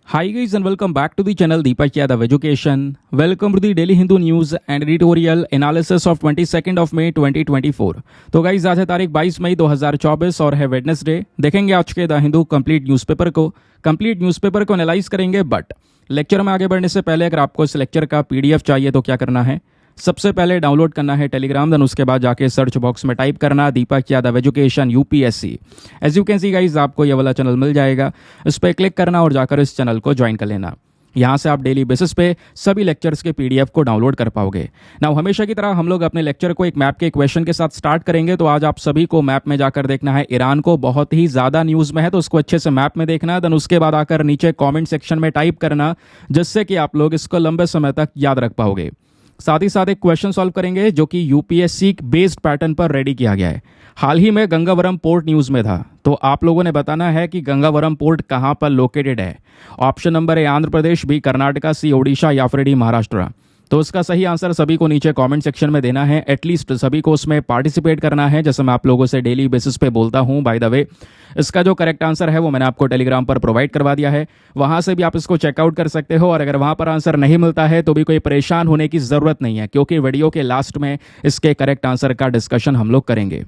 Hi guys and welcome back to the channel Deepak Yadav Education. Welcome to the Daily Hindu News and Editorial Analysis of 22nd of May 2024. तो guys आज है तारीख 22 मई 2024 और है Wednesday. देखेंगे आज के द हिंदू कंप्लीट न्यूज़पेपर को एनालाइज करेंगे। बट लेक्चर में आगे बढ़ने से पहले अगर आपको इस लेक्चर का पीडीएफ चाहिए तो क्या करना है, सबसे पहले डाउनलोड करना है टेलीग्राम, देन उसके बाद जाके सर्च बॉक्स में टाइप करना Deepak Yadav education UPSC. As you can see guys आपको ये वाला चैनल मिल जाएगा, इस पर क्लिक करना और जाकर इस चैनल को ज्वाइन कर लेना। यहाँ से आप डेली बेसिस पे सभी लेक्चर्स के पीडीएफ को डाउनलोड कर पाओगे। नाउ हमेशा की तरह हम लोग अपने लेक्चर को एक मैप के क्वेश्चन के साथ स्टार्ट करेंगे। तो आज आप सभी को मैप में जाकर देखना है, ईरान को बहुत ही ज़्यादा न्यूज़ में है तो उसको अच्छे से मैप में देखना, देन उसके बाद आकर नीचे कॉमेंट सेक्शन में टाइप करना, जिससे कि आप लोग इसको लंबे समय तक याद रख पाओगे। साथ ही साथ एक क्वेश्चन सॉल्व करेंगे जो कि यूपीएससी बेस्ड पैटर्न पर रेडी किया गया है। हाल ही में गंगावरम पोर्ट न्यूज़ में था, तो आप लोगों ने बताना है कि गंगावरम पोर्ट कहाँ पर लोकेटेड है। Option number A Andhra Pradesh, B Karnataka, C Odisha या फिर डी महाराष्ट्र। तो इसका सही आंसर सभी को नीचे कमेंट सेक्शन में देना है, एटलीस्ट सभी को उसमें पार्टिसिपेट करना है, जैसे मैं आप लोगों से डेली बेसिस पे बोलता हूँ। बाय द वे इसका जो करेक्ट आंसर है वो मैंने आपको टेलीग्राम पर प्रोवाइड करवा दिया है, वहाँ से भी आप इसको चेकआउट कर सकते हो। और अगर वहाँ पर आंसर नहीं मिलता है तो भी कोई परेशान होने की ज़रूरत नहीं है, क्योंकि वीडियो के लास्ट में इसके करेक्ट आंसर का डिस्कशन हम लोग करेंगे।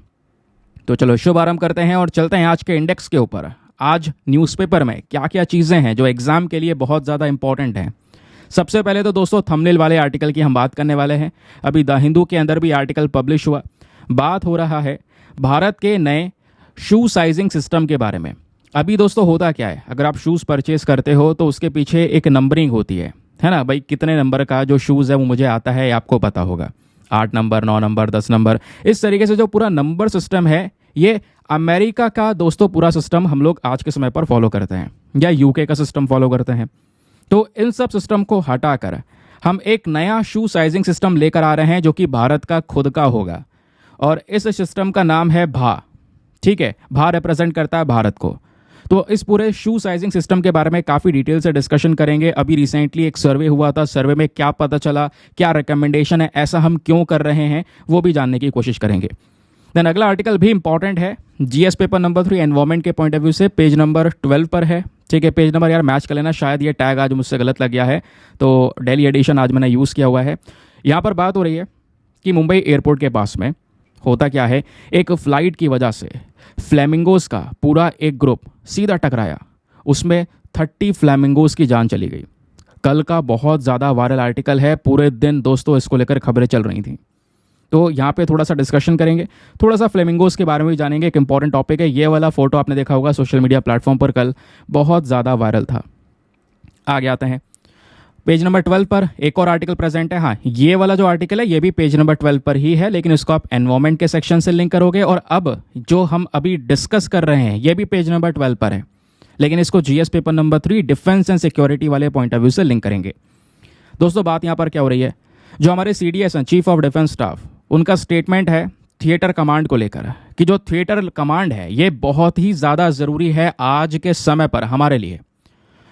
तो चलो शुभारंभ करते हैं और चलते हैं आज के इंडेक्स के ऊपर। आज न्यूज़पेपर में क्या क्या चीज़ें हैं जो एग्जाम के लिए बहुत ज़्यादा इंपॉर्टेंट हैं। सबसे पहले तो दोस्तों थंबनेल वाले आर्टिकल की हम बात करने वाले हैं। अभी द हिंदू के अंदर भी आर्टिकल पब्लिश हुआ, बात हो रहा है भारत के नए शू साइजिंग सिस्टम के बारे में। अभी दोस्तों होता क्या है, अगर आप शूज़ परचेज करते हो तो उसके पीछे एक नंबरिंग होती है ना भाई, कितने नंबर का जो शूज़ है वो मुझे आता है, आपको पता होगा 8 नंबर, 9 नंबर, 10 नंबर। इस तरीके से जो पूरा नंबर सिस्टम है ये अमेरिका का दोस्तों पूरा सिस्टम हम लोग आज के समय पर फॉलो करते हैं, या यूके का सिस्टम फॉलो करते हैं। तो इन सब सिस्टम को हटाकर हम एक नया शू साइजिंग सिस्टम लेकर आ रहे हैं जो कि भारत का खुद का होगा, और इस सिस्टम का नाम है भा। ठीक है, भा रिप्रेजेंट करता है भारत को। तो इस पूरे शू साइजिंग सिस्टम के बारे में काफ़ी डिटेल से डिस्कशन करेंगे। अभी रिसेंटली एक सर्वे हुआ था, सर्वे में क्या पता चला, क्या रिकमेंडेशन है, ऐसा हम क्यों कर रहे हैं, वो भी जानने की कोशिश करेंगे। देन अगला आर्टिकल भी इंपॉर्टेंट है, जीएस पेपर नंबर 3 एनवायरमेंट के पॉइंट ऑफ व्यू से, पेज नंबर 12 पर है। ठीक है, पेज नंबर यार मैच कर लेना, शायद ये टैग आज मुझसे गलत लग गया है, तो डेली एडिशन आज मैंने यूज़ किया हुआ है। यहाँ पर बात हो रही है कि मुंबई एयरपोर्ट के पास में होता क्या है, एक फ़्लाइट की वजह से फ्लैमिंगोज़ का पूरा एक ग्रुप सीधा टकराया, उसमें 30 फ्लैमिंगोज़ की जान चली गई। कल का बहुत ज़्यादा वायरल आर्टिकल है, पूरे दिन दोस्तों इसको लेकर खबरें चल रही थी। तो यहाँ पे थोड़ा सा डिस्कशन करेंगे, थोड़ा सा फ्लेमिंगोज़ के बारे में भी जानेंगे। एक इंपॉर्टेंट टॉपिक है, ये वाला फोटो आपने देखा होगा सोशल मीडिया प्लेटफॉर्म पर, कल बहुत ज़्यादा वायरल था। आगे आते हैं पेज नंबर 12 पर एक और आर्टिकल प्रेजेंट है। हाँ, ये वाला जो आर्टिकल है ये भी पेज नंबर 12 पर ही है, लेकिन इसको आप एनवायरमेंट के सेक्शन से लिंक करोगे। और अब जो हम अभी डिस्कस कर रहे हैं ये भी पेज नंबर 12 पर है, लेकिन इसको GS paper number 3 defence and security वाले पॉइंट ऑफ व्यू से लिंक करेंगे। दोस्तों बात यहाँ पर क्या हो रही है, जो हमारे सीडीएस हैं, चीफ ऑफ डिफेंस स्टाफ, उनका स्टेटमेंट है थिएटर कमांड को लेकर कि जो थिएटर कमांड है ये बहुत ही ज़्यादा ज़रूरी है आज के समय पर हमारे लिए,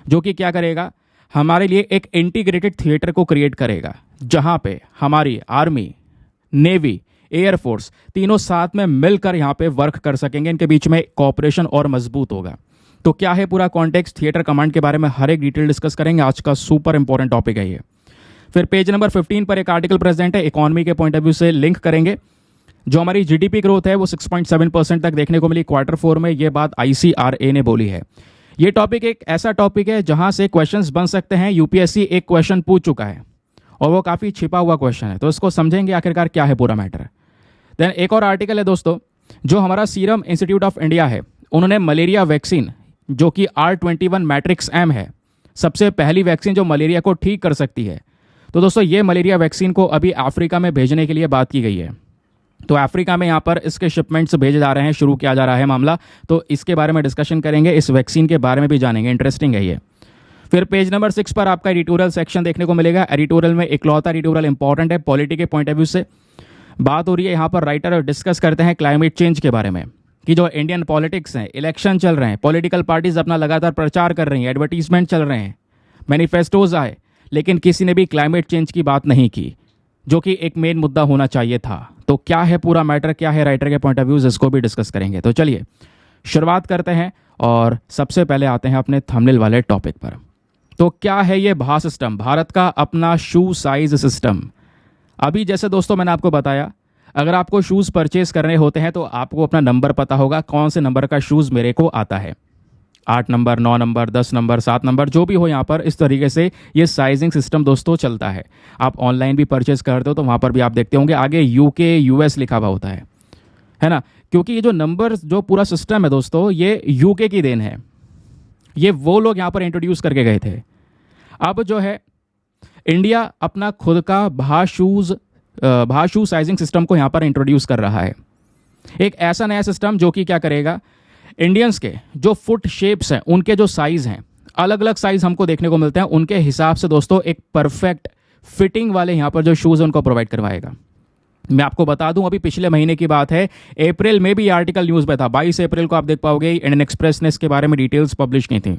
जो कि क्या करेगा, हमारे लिए एक इंटीग्रेटेड थिएटर को क्रिएट करेगा, जहां पे हमारी आर्मी, नेवी, एयरफोर्स तीनों साथ में मिलकर यहाँ पे वर्क कर सकेंगे, इनके बीच में कोऑपरेशन और मजबूत होगा। तो क्या है पूरा कॉन्टेक्स्ट थिएटर कमांड के बारे में हर एक डिटेल डिस्कस करेंगे, आज का सुपर इंपॉर्टेंट टॉपिक है ये। फिर पेज नंबर 15 पर एक आर्टिकल प्रेजेंट है, इकोनॉमी के पॉइंट ऑफ व्यू से लिंक करेंगे। जो हमारी जीडीपी ग्रोथ है वो 6.7% तक देखने को मिली Q4 में, ये बात ICRA ने बोली है। ये टॉपिक एक ऐसा टॉपिक है जहां से क्वेश्चंस बन सकते हैं। यूपीएससी एक क्वेश्चन पूछ चुका है और वो काफ़ी छिपा हुआ क्वेश्चन है, तो इसको समझेंगे आखिरकार क्या है पूरा मैटर। देन एक और आर्टिकल है दोस्तों, जो हमारा सीरम इंस्टीट्यूट ऑफ इंडिया है, उन्होंने मलेरिया वैक्सीन जो कि R21 मैट्रिक्स M है, सबसे पहली वैक्सीन जो मलेरिया को ठीक कर सकती है। तो दोस्तों ये मलेरिया वैक्सीन को अभी अफ्रीका में भेजने के लिए बात की गई है। तो अफ्रीका में यहाँ पर इसके शिपमेंट्स भेजे जा रहे हैं, शुरू किया जा रहा है मामला, तो इसके बारे में डिस्कशन करेंगे, इस वैक्सीन के बारे में भी जानेंगे, इंटरेस्टिंग है ये। फिर पेज नंबर 6 पर आपका एडिटोरियल सेक्शन देखने को मिलेगा। एडिटोरियल में इकलौता एडिटोरियल इंपॉर्टेंट है, पॉलिटी के पॉइंट ऑफ व्यू से बात हो रही है। यहाँ पर राइटर डिस्कस करते हैं क्लाइमेट चेंज के बारे में, कि जो इंडियन पॉलिटिक्स हैं, इलेक्शन चल रहे हैं, पॉलिटिकल पार्टीज अपना लगातार प्रचार कर रही हैं, एडवर्टीजमेंट चल रहे हैं, मैनिफेस्टोज आए, लेकिन किसी ने भी क्लाइमेट चेंज की बात नहीं की, जो कि एक मेन मुद्दा होना चाहिए था। तो क्या है पूरा मैटर, क्या है राइटर के पॉइंट ऑफ व्यूज, इसको भी डिस्कस करेंगे। तो चलिए शुरुआत करते हैं और सबसे पहले आते हैं अपने थंबनेल वाले टॉपिक पर। तो क्या है ये भा सिस्टम? भारत का अपना शू साइज सिस्टम। अभी जैसे दोस्तों मैंने आपको बताया, अगर आपको शूज़ परचेज करने होते हैं तो आपको अपना नंबर पता होगा, कौन से नंबर का शूज़ मेरे को आता है। 8 नंबर, 9 नंबर, 10 नंबर, 7 नंबर, जो भी हो यहाँ पर इस तरीके से ये साइजिंग सिस्टम दोस्तों चलता है। आप ऑनलाइन भी परचेज करते हो तो वहाँ पर भी आप देखते होंगे आगे यूके यूएस लिखा हुआ होता है ना? क्योंकि ये जो नंबर जो पूरा सिस्टम है दोस्तों, ये यूके की देन है। ये वो लोग यहाँ पर इंट्रोड्यूस करके गए थे। अब जो है इंडिया अपना खुद का भाषू साइजिंग सिस्टम को यहाँ पर इंट्रोड्यूस कर रहा है। एक ऐसा नया सिस्टम जो कि क्या करेगा, इंडियंस के जो फुट शेप्स हैं, उनके जो साइज़ हैं, अलग अलग साइज़ हमको देखने को मिलते हैं, उनके हिसाब से दोस्तों एक परफेक्ट फिटिंग वाले यहाँ पर जो शूज़ उनको प्रोवाइड करवाएगा। मैं आपको बता दूं, अभी पिछले महीने की बात है, अप्रैल में भी ये आर्टिकल न्यूज़ में था। 22 अप्रैल को आप देख पाओगे, इंडियन एक्सप्रेस ने इसके बारे में डिटेल्स पब्लिश की थी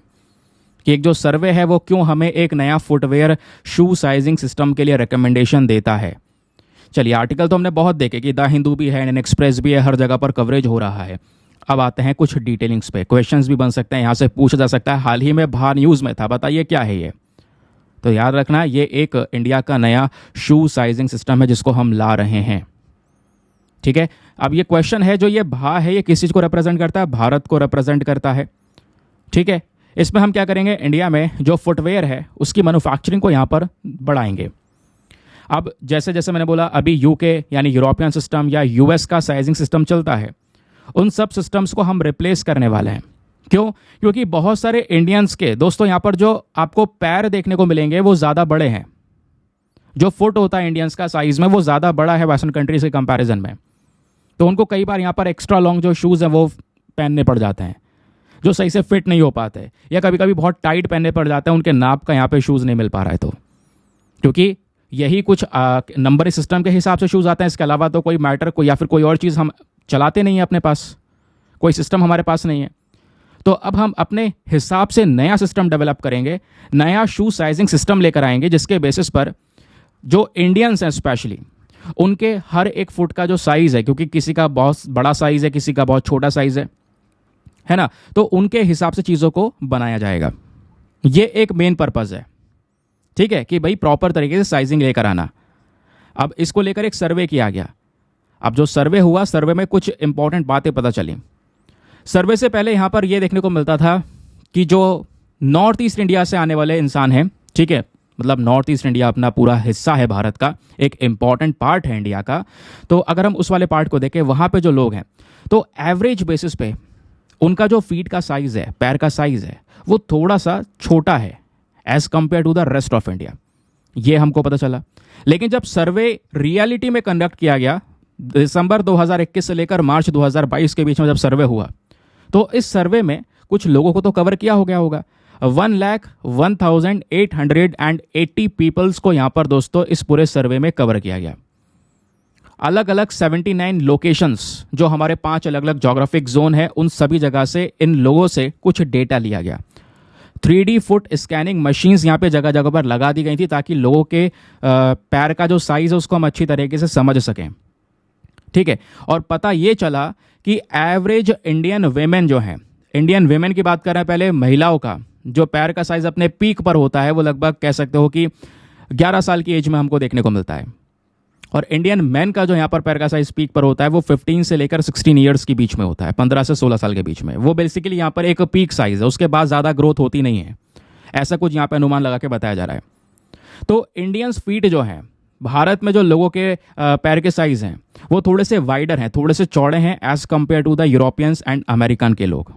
कि एक जो सर्वे है वो क्यों हमें एक नया फुटवेयर शू साइजिंग सिस्टम के लिए रिकमेंडेशन देता है। चलिए, आर्टिकल तो हमने बहुत देखे कि द हिंदू भी है, इंडियन एक्सप्रेस भी है, हर जगह पर कवरेज हो रहा है। अब आते हैं कुछ डिटेलिंग्स पे। क्वेश्चंस भी बन सकते हैं, यहाँ से पूछा जा सकता है, हाल ही में बाहर न्यूज़ में था, बताइए क्या है ये। तो याद रखना, ये एक इंडिया का नया शू साइजिंग सिस्टम है जिसको हम ला रहे हैं। ठीक है, अब ये क्वेश्चन है, जो ये भा है ये किस चीज़ को रिप्रेजेंट करता है? भारत को रिप्रेजेंट करता है। ठीक है, इसमें हम क्या करेंगे, इंडिया में जो फुटवेयर है उसकी मैन्युफैक्चरिंग को यहाँ पर बढ़ाएंगे। अब जैसे जैसे मैंने बोला, अभी यूके यानी यूरोपियन सिस्टम या यूएस का साइजिंग सिस्टम चलता है, उन सब सिस्टम्स को हम रिप्लेस करने वाले हैं। क्यों? क्योंकि बहुत सारे इंडियंस के दोस्तों यहाँ पर जो आपको पैर देखने को मिलेंगे वो ज़्यादा बड़े हैं। जो फुट होता है इंडियंस का साइज़ में वो ज़्यादा बड़ा है वेस्टर्न कंट्रीज के कंपैरिजन में। तो उनको कई बार यहाँ पर एक्स्ट्रा लॉन्ग जो शूज़ हैं वो पहनने पड़ जाते हैं, जो सही से फिट नहीं हो पाते, या कभी कभी बहुत टाइट पहनने पड़ जाते हैं, उनके नाप का यहाँ पे शूज़ नहीं मिल पा रहा है। तो क्योंकि यही कुछ नंबरिंग सिस्टम के हिसाब से शूज़ आते हैं, इसके अलावा तो कोई मैटर कोई या फिर कोई और चीज़ हम चलाते नहीं हैं, अपने पास कोई सिस्टम हमारे पास नहीं है। तो अब हम अपने हिसाब से नया सिस्टम डेवलप करेंगे, नया शू साइजिंग सिस्टम लेकर आएंगे, जिसके बेसिस पर जो इंडियंस हैं स्पेशली, उनके हर एक फुट का जो साइज़ है, क्योंकि किसी का बहुत बड़ा साइज़ है, किसी का बहुत छोटा साइज़ है ना, तो उनके हिसाब से चीज़ों को बनाया जाएगा। ये एक मेन पर्पज़ है। ठीक है, कि भाई प्रॉपर तरीके से साइजिंग लेकर आना। अब इसको लेकर एक सर्वे किया गया। अब जो सर्वे हुआ, सर्वे में कुछ इंपॉर्टेंट बातें पता चली। सर्वे से पहले यहाँ पर यह देखने को मिलता था कि जो नॉर्थ ईस्ट इंडिया से आने वाले इंसान हैं, ठीक है, मतलब नॉर्थ ईस्ट इंडिया अपना पूरा हिस्सा है भारत का, एक इंपॉर्टेंट पार्ट है इंडिया का। तो अगर हम उस वाले पार्ट को देखें, वहाँ पे जो लोग हैं, तो एवरेज बेसिस पे उनका जो फीट का साइज़ है, पैर का साइज़ है, वो थोड़ा सा छोटा है as compare to the rest of India. ये हमको पता चला। लेकिन जब सर्वे रियलिटी में कंडक्ट किया गया, दिसंबर 2021 से लेकर मार्च 2022 के बीच में जब सर्वे हुआ, तो इस सर्वे में कुछ लोगों को तो कवर किया हो गया होगा। 1,01,880 पीपल्स को यहाँ पर दोस्तों इस पूरे सर्वे में कवर किया गया। अलग अलग 79 लोकेशंस, जो हमारे 5 अलग अलग जोग्राफिक जोन है, उन सभी जगह से इन लोगों से कुछ डेटा लिया गया। 3D फुट स्कैनिंग मशीन्स यहाँ पे जगह जगह पर लगा दी गई थी, ताकि लोगों के पैर का जो साइज़ है उसको हम अच्छी तरीके से समझ सकें। ठीक है, और पता ये चला कि एवरेज इंडियन वेमेन जो हैं, इंडियन वेमेन की बात कर रहे हैं पहले, महिलाओं का जो पैर का साइज़ अपने पीक पर होता है वो लगभग कह सकते हो कि 11 साल की एज में हमको देखने को मिलता है। और इंडियन मैन का जो यहाँ पर पैर का साइज़ पीक पर होता है वो 15 से लेकर 16 ईयर्स के बीच में होता है, 15 से 16 साल के बीच में। वो बेसिकली यहाँ पर एक पीक साइज़ है, उसके बाद ज़्यादा ग्रोथ होती नहीं है, ऐसा कुछ यहाँ पर अनुमान लगा के बताया जा रहा है। तो इंडियंस फीट जो हैं, भारत में जो लोगों के पैर के साइज़ हैं वो थोड़े से वाइडर हैं, थोड़े से चौड़े हैं as compare to the Europeans and American के लोग।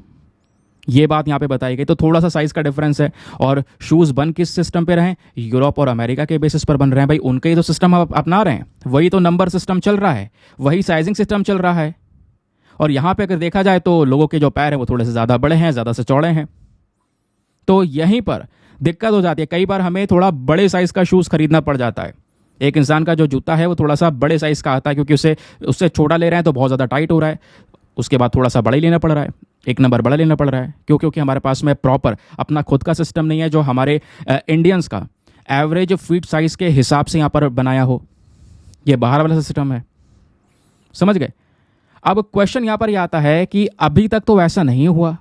ये बात यहाँ पे बताई गई। तो थोड़ा सा साइज़ का डिफरेंस है। और शूज़ बन किस सिस्टम पे रहे हैं? यूरोप और अमेरिका के बेसिस पर बन रहे हैं। भाई उनके ही तो सिस्टम आप अपना रहे हैं, वही तो नंबर सिस्टम चल रहा है, वही साइजिंग सिस्टम चल रहा है। और यहाँ पे अगर देखा जाए तो लोगों के जो पैर हैं वो थोड़े से ज़्यादा बड़े हैं, ज़्यादा से चौड़े हैं। तो यहीं पर दिक्कत हो जाती है। कई बार हमें थोड़ा बड़े साइज़ का शूज़ खरीदना पड़ जाता है। एक इंसान का जो जूता है वो थोड़ा सा बड़े साइज़ का आता है, क्योंकि उससे छोटा ले रहे हैं तो बहुत ज़्यादा टाइट हो रहा है, उसके बाद थोड़ा सा बड़ा ही लेना पड़ रहा है, एक नंबर बड़ा लेना पड़ रहा है। क्यों? क्योंकि हमारे पास में प्रॉपर अपना खुद का सिस्टम नहीं है जो हमारे इंडियंस का एवरेज फीट साइज़ के हिसाब से यहाँ पर बनाया हो। ये बाहर वाला सिस्टम है, समझ गए? अब क्वेश्चन यहाँ पर यह आता है कि अभी तक तो ऐसा नहीं हुआ,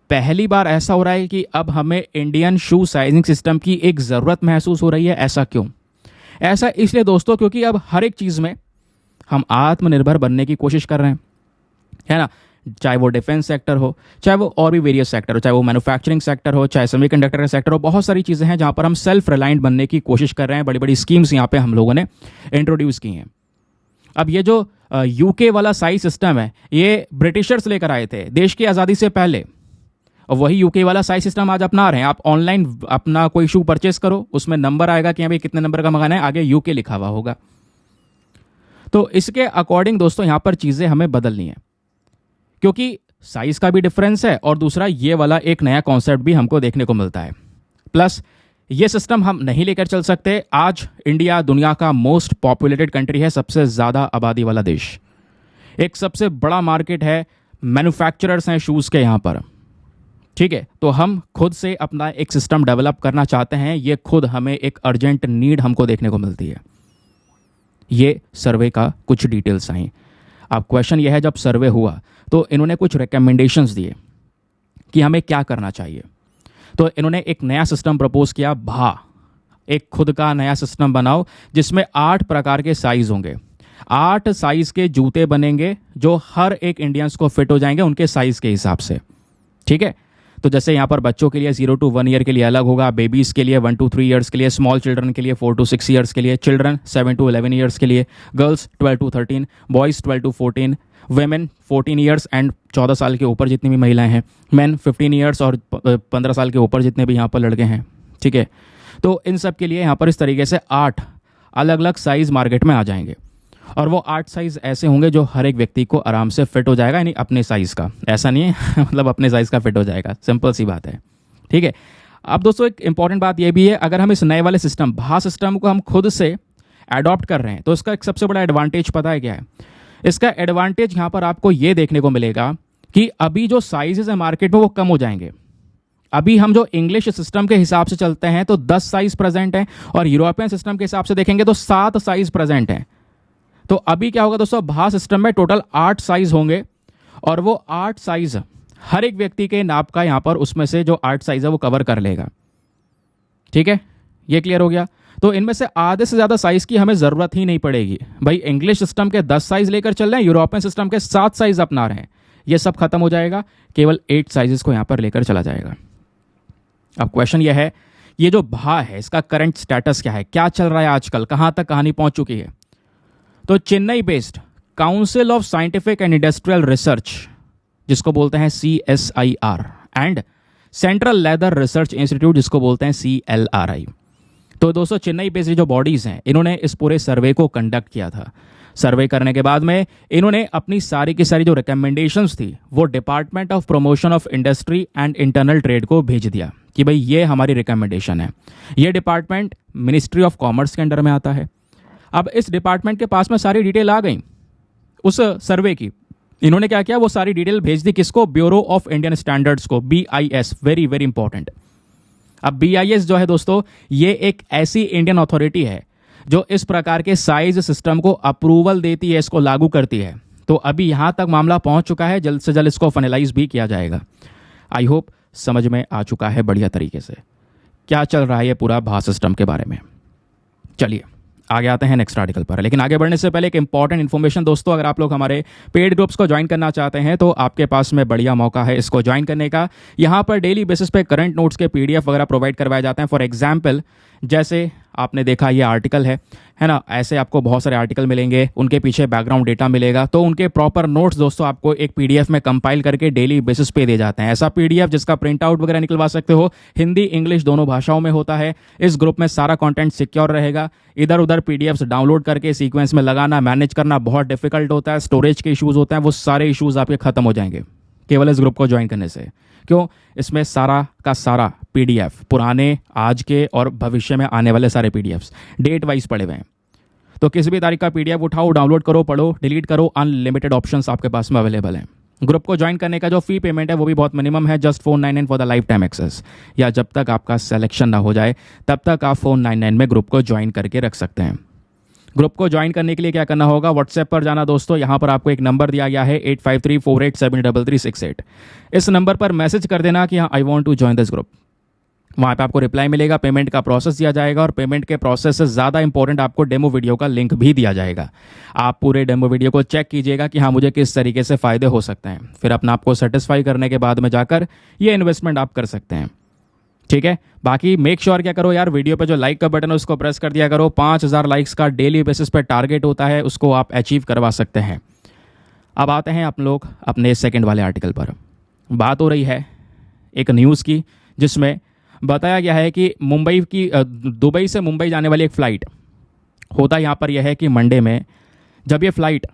पहली बार ऐसा हो रहा है कि अब हमें इंडियन शू साइजिंग सिस्टम की एक ज़रूरत महसूस हो रही है। ऐसा क्यों? ऐसा इसलिए दोस्तों क्योंकि अब हर एक चीज़ में हम आत्मनिर्भर बनने की कोशिश कर रहे हैं, है ना। चाहे वो डिफेंस सेक्टर हो, चाहे वो और भी वेरियस सेक्टर हो, चाहे वो मैन्युफैक्चरिंग सेक्टर हो, चाहे सेमीकंडक्टर का सेक्टर हो, बहुत सारी चीज़ें हैं जहाँ पर हम सेल्फ रिलायंट बनने की कोशिश कर रहे हैं। बड़ी बड़ी स्कीम्स यहाँ पे हम लोगों ने इंट्रोड्यूस की हैं। अब ये जो यूके वाला साइज सिस्टम है, ये ब्रिटिशर्स लेकर आए थे देश की आज़ादी से पहले, और वही यूके वाला साइज सिस्टम आज अपना रहे हैं। आप ऑनलाइन अपना कोई शू परचेस करो, उसमें नंबर आएगा कि अभी कितने नंबर का मंगाना है, आगे यूके लिखा हुआ होगा। तो इसके अकॉर्डिंग दोस्तों यहाँ पर चीज़ें हमें बदलनी है, क्योंकि साइज का भी डिफरेंस है और दूसरा ये वाला एक नया कॉन्सेप्ट भी हमको देखने को मिलता है। प्लस ये सिस्टम हम नहीं लेकर चल सकते। आज इंडिया दुनिया का मोस्ट पॉपुलेटेड कंट्री है, सबसे ज़्यादा आबादी वाला देश, एक सबसे बड़ा मार्केट है, मैन्युफैक्चरर्स हैं शूज़ के यहाँ पर, ठीक है। तो हम खुद से अपना एक सिस्टम डेवलप करना चाहते हैं। ये खुद हमें एक अर्जेंट नीड हमको देखने को मिलती है। ये सर्वे का कुछ डिटेल्स आई। अब क्वेश्चन यह है, जब सर्वे हुआ तो इन्होंने कुछ रिकमेंडेशंस दिए कि हमें क्या करना चाहिए। तो इन्होंने एक नया सिस्टम प्रपोज किया, भा, एक खुद का नया सिस्टम बनाओ जिसमें 8 प्रकार के साइज होंगे, 8 साइज के जूते बनेंगे जो हर एक इंडियंस को फिट हो जाएंगे उनके साइज के हिसाब से, ठीक है। तो जैसे यहाँ पर बच्चों के लिए 0 to 1 ईयर के लिए अलग होगा, बेबीज़ के लिए 1 to 3 ईयर्स के लिए, स्मॉल चिल्ड्रन के लिए 4 to 6 ईयर्स के लिए, चिल्ड्रन 7 to 11 ईयर्स के लिए, girls 12 to 13, boys 12 to 14, women 14 years and 14 साल के ऊपर जितनी भी महिलाएं हैं, मैन 15 ईयर्स और 15 साल के ऊपर जितने भी यहाँ पर लड़के हैं, ठीक है। तो इन सब के लिए यहाँ पर इस तरीके से 8 अलग अलग साइज़ मार्केट में आ जाएंगे, और वो 8 साइज़ ऐसे होंगे जो हर एक व्यक्ति को आराम से फिट हो जाएगा, यानी अपने साइज़ का, ऐसा नहीं है मतलब अपने साइज़ का फिट हो जाएगा, सिंपल सी बात है, ठीक है। अब दोस्तों एक इंपॉर्टेंट बात ये भी है, अगर हम इस नए वाले सिस्टम भा सिस्टम को हम खुद से अडॉप्ट कर रहे हैं तो इसका एक सबसे बड़ा एडवांटेज पता है क्या है? इसका एडवांटेज यहाँ पर आपको ये देखने को मिलेगा कि अभी जो साइजेस है मार्केट में वो कम हो जाएंगे। अभी हम जो इंग्लिश सिस्टम के हिसाब से चलते हैं तो 10 साइज प्रेजेंट हैं, और यूरोपियन सिस्टम के हिसाब से देखेंगे तो 7 साइज प्रेजेंट हैं। तो अभी क्या होगा दोस्तों, भा सिस्टम में टोटल 8 साइज होंगे, और वो 8 साइज हर एक व्यक्ति के नाप का यहाँ पर उसमें से जो 8 साइज है वो कवर कर लेगा, ठीक है। ये क्लियर हो गया। तो इनमें से आधे से ज़्यादा साइज की हमें ज़रूरत ही नहीं पड़ेगी। भाई इंग्लिश सिस्टम के 10 साइज लेकर चल रहे हैं, यूरोपियन सिस्टम के 7 साइज अपना रहे हैं, ये सब खत्म हो जाएगा, केवल 8 साइजेस को यहाँ पर लेकर चला जाएगा। अब क्वेश्चन यह है, ये जो भा है इसका करंट स्टेटस क्या है, क्या चल रहा है आजकल, कहाँ तक कहानी पहुँच चुकी है? तो Chennai based council of scientific and industrial research, जिसको बोलते हैं CSIR, and central leather research institute, जिसको बोलते हैं CLRI। तो दोस्तों चेन्नई बेस्ड जो बॉडीज़ हैं इन्होंने इस पूरे सर्वे को कंडक्ट किया था। सर्वे करने के बाद में इन्होंने अपनी सारी की सारी जो रिकमेंडेशंस थी वो department of promotion of industry and internal trade को भेज दिया कि भाई ये हमारी रिकमेंडेशन है। ये डिपार्टमेंट मिनिस्ट्री ऑफ कॉमर्स के अंडर में आता है। अब इस डिपार्टमेंट के पास में सारी डिटेल आ गई उस सर्वे की। इन्होंने क्या किया, वो सारी डिटेल भेज दी किसको, ब्यूरो ऑफ इंडियन स्टैंडर्ड्स को, BIS, वेरी वेरी इंपॉर्टेंट। अब BIS जो है दोस्तों, ये एक ऐसी इंडियन अथॉरिटी है जो इस प्रकार के साइज सिस्टम को अप्रूवल देती है, इसको लागू करती है। तो अभी यहाँ तक मामला पहुँच चुका है, जल्द से जल्द इसको फाइनलाइज भी किया जाएगा। आई होप समझ में आ चुका है बढ़िया तरीके से क्या चल रहा है ये पूरा भा सिस्टम के बारे में। चलिए आगे आते हैं नेक्स्ट आर्टिकल पर, लेकिन आगे बढ़ने से पहले एक इंपॉर्टेंट इन्फॉर्मेशन दोस्तों, अगर आप लोग हमारे पेड ग्रुप्स को ज्वाइन करना चाहते हैं तो आपके पास में बढ़िया मौका है इसको ज्वाइन करने का। यहाँ पर डेली बेसिस पे करंट नोट्स के PDF वगैरह प्रोवाइड करवाए जाते हैं। फॉर एग्जाम्पल जैसे आपने देखा ये आर्टिकल है ना, ऐसे आपको बहुत सारे आर्टिकल मिलेंगे, उनके पीछे बैकग्राउंड डेटा मिलेगा, तो उनके प्रॉपर नोट्स दोस्तों आपको एक PDF में कंपाइल करके डेली बेसिस पे दे जाते हैं। ऐसा PDF जिसका प्रिंट आउट वगैरह निकलवा सकते हो, हिंदी इंग्लिश दोनों भाषाओं में होता है। इस ग्रुप में सारा कंटेंट सिक्योर रहेगा। इधर उधर PDFs डाउनलोड करके सीक्वेंस में लगाना, मैनेज करना बहुत डिफिकल्ट होता है, स्टोरेज के इशूज़ होते हैं, वो सारे इशूज़ आपके खत्म हो जाएंगे केवल इस ग्रुप को ज्वाइन करने से। क्यों? इसमें सारा का सारा PDF, पुराने, आज के और भविष्य में आने वाले सारे PDFs डेट वाइज पड़े हुए हैं। तो किसी भी तारीख का PDF उठाओ, डाउनलोड करो, पढ़ो, डिलीट करो, अनलिमिटेड ऑप्शंस आपके पास में अवेलेबल हैं। ग्रुप को ज्वाइन करने का जो फी पेमेंट है वो भी बहुत मिनिमम है, just $499 for the life time access, या जब तक आपका सिलेक्शन ना हो जाए तब तक आप $499 में ग्रुप को ज्वाइन करके रख सकते हैं। ग्रुप को ज्वाइन करने के लिए क्या करना होगा, व्हाट्सएप पर जाना दोस्तों। यहाँ पर आपको एक नंबर दिया गया है 8534873368। इस नंबर पर मैसेज कर देना कि हाँ I want to join this group. वहाँ पे आपको रिप्लाई मिलेगा, पेमेंट का प्रोसेस दिया जाएगा और पेमेंट के प्रोसेस से ज़्यादा इंपॉर्टेंट आपको डेमो वीडियो का लिंक भी दिया जाएगा। आप पूरे डेमो वीडियो को चेक कीजिएगा कि हाँ मुझे किस तरीके से फ़ायदे हो सकते हैं, फिर अपना आपको सेटिस्फाई करने के बाद में जाकर ये इन्वेस्टमेंट आप कर सकते हैं। ठीक है, बाकी मेक श्योर क्या करो यार, वीडियो पे जो लाइक का बटन है उसको प्रेस कर दिया करो। 5000 लाइक्स का डेली बेसिस पे टारगेट होता है, उसको आप अचीव करवा सकते हैं। अब आते हैं आप लोग अपने सेकंड वाले आर्टिकल पर। बात हो रही है एक न्यूज़ की जिसमें बताया गया है कि दुबई से मुंबई जाने वाली एक फ़्लाइट, होता यहाँ पर यह है कि मंडे में जब ये फ़्लाइट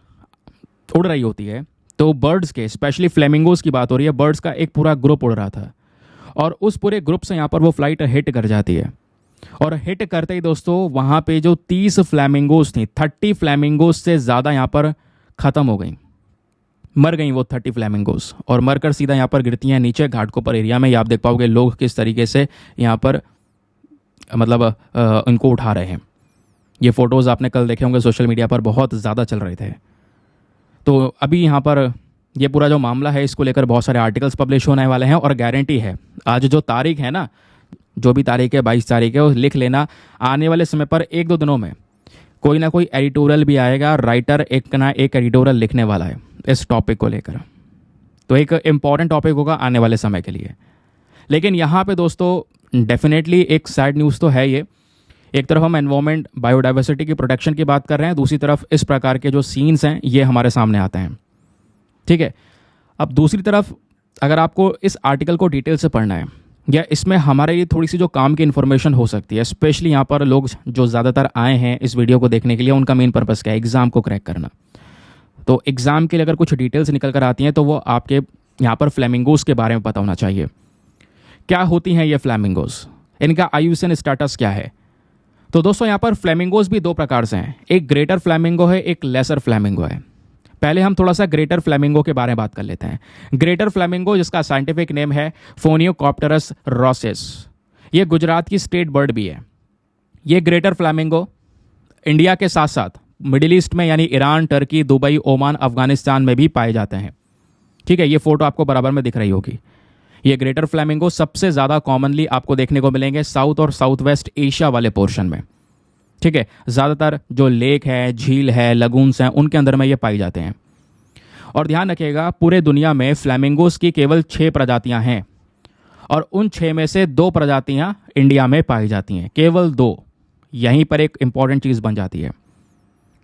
उड़ रही होती है तो बर्ड्स के, स्पेशली फ्लेमिंगोज की बात हो रही है, बर्ड्स का एक पूरा ग्रुप उड़ रहा था और उस पूरे ग्रुप से यहाँ पर वो फ्लाइट हिट कर जाती है। और हिट करते ही दोस्तों वहाँ पे जो 30 फ्लैमिंगोज थी, 30 फ्लैमिंगोज से ज़्यादा यहाँ पर ख़त्म हो गई, मर गई वो 30 फ्लैमिंगोज, और मरकर सीधा यहाँ पर गिरती हैं नीचे घाटकोपर एरिया में। ये आप देख पाओगे लोग किस तरीके से यहाँ पर मतलब उनको उठा रहे हैं। ये फ़ोटोज़ आपने कल देखे होंगे सोशल मीडिया पर, बहुत ज़्यादा चल रहे थे। तो अभी यहाँ पर ये पूरा जो मामला है इसको लेकर बहुत सारे आर्टिकल्स पब्लिश होने वाले हैं और गारंटी है आज जो तारीख है ना, जो भी तारीख है 22 तारीख है, वो लिख लेना। आने वाले समय पर 1-2 दिनों में कोई ना कोई एडिटोरियल भी आएगा, राइटर एक ना एक एडिटोरियल लिखने वाला है इस टॉपिक को लेकर। तो एक इम्पॉर्टेंट टॉपिक होगा आने वाले समय के लिए। लेकिन यहाँ पे दोस्तों डेफिनेटली एक सैड न्यूज़ तो है ये। एक तरफ हम एनवायरमेंट बायोडाइवर्सिटी की प्रोटेक्शन की बात कर रहे हैं, दूसरी तरफ इस प्रकार के जो सीन्स हैं ये हमारे सामने आते हैं। ठीक है, अब दूसरी तरफ अगर आपको इस आर्टिकल को डिटेल से पढ़ना है या इसमें हमारे लिए थोड़ी सी जो काम की इन्फॉर्मेशन हो सकती है, स्पेशली यहाँ पर लोग जो ज़्यादातर आए हैं इस वीडियो को देखने के लिए, उनका मेन पर्पस क्या है, एग्ज़ाम को क्रैक करना। तो एग्ज़ाम के लिए अगर कुछ डिटेल्स निकल कर आती हैं तो वो आपके यहाँ पर फ्लैमिंगोज़ के बारे में पता होना चाहिए। क्या होती हैं ये फ्लैमिंगोज़, इनका आयुसन स्टेटस क्या है। तो दोस्तों यहाँ पर फ्लैमिंगोज़ भी 2 प्रकार से हैं, एक ग्रेटर फ्लैमिंगो है, एक लेसर फ्लैमिंगो है। पहले हम थोड़ा सा ग्रेटर फ्लैमिंगो के बारे में बात कर लेते हैं। ग्रेटर फ्लैमिंगो जिसका साइंटिफिक नेम है फोनियोकॉप्टेरस रोसेस, ये गुजरात की स्टेट बर्ड भी है। ये ग्रेटर फ्लैमिंगो इंडिया के साथ साथ मिडिल ईस्ट में यानी Iran, Turkey, Dubai, Oman, Afghanistan में भी पाए जाते हैं। ठीक है, ये फोटो आपको बराबर में दिख रही होगी। ये ग्रेटर फ्लैमिंगो सबसे ज़्यादा कॉमनली आपको देखने को मिलेंगे साउथ और साउथ वेस्ट एशिया वाले पोर्शन में। ठीक है, ज़्यादातर जो लेक है, झील है, लगून्स हैं, उनके अंदर में ये पाए जाते हैं। और ध्यान रखिएगा पूरे दुनिया में फ्लैमिंगोज़ की केवल 6 प्रजातियां हैं और उन 6 में से 2 प्रजातियां इंडिया में पाई जाती हैं, केवल 2। यहीं पर एक इंपॉर्टेंट चीज़ बन जाती है,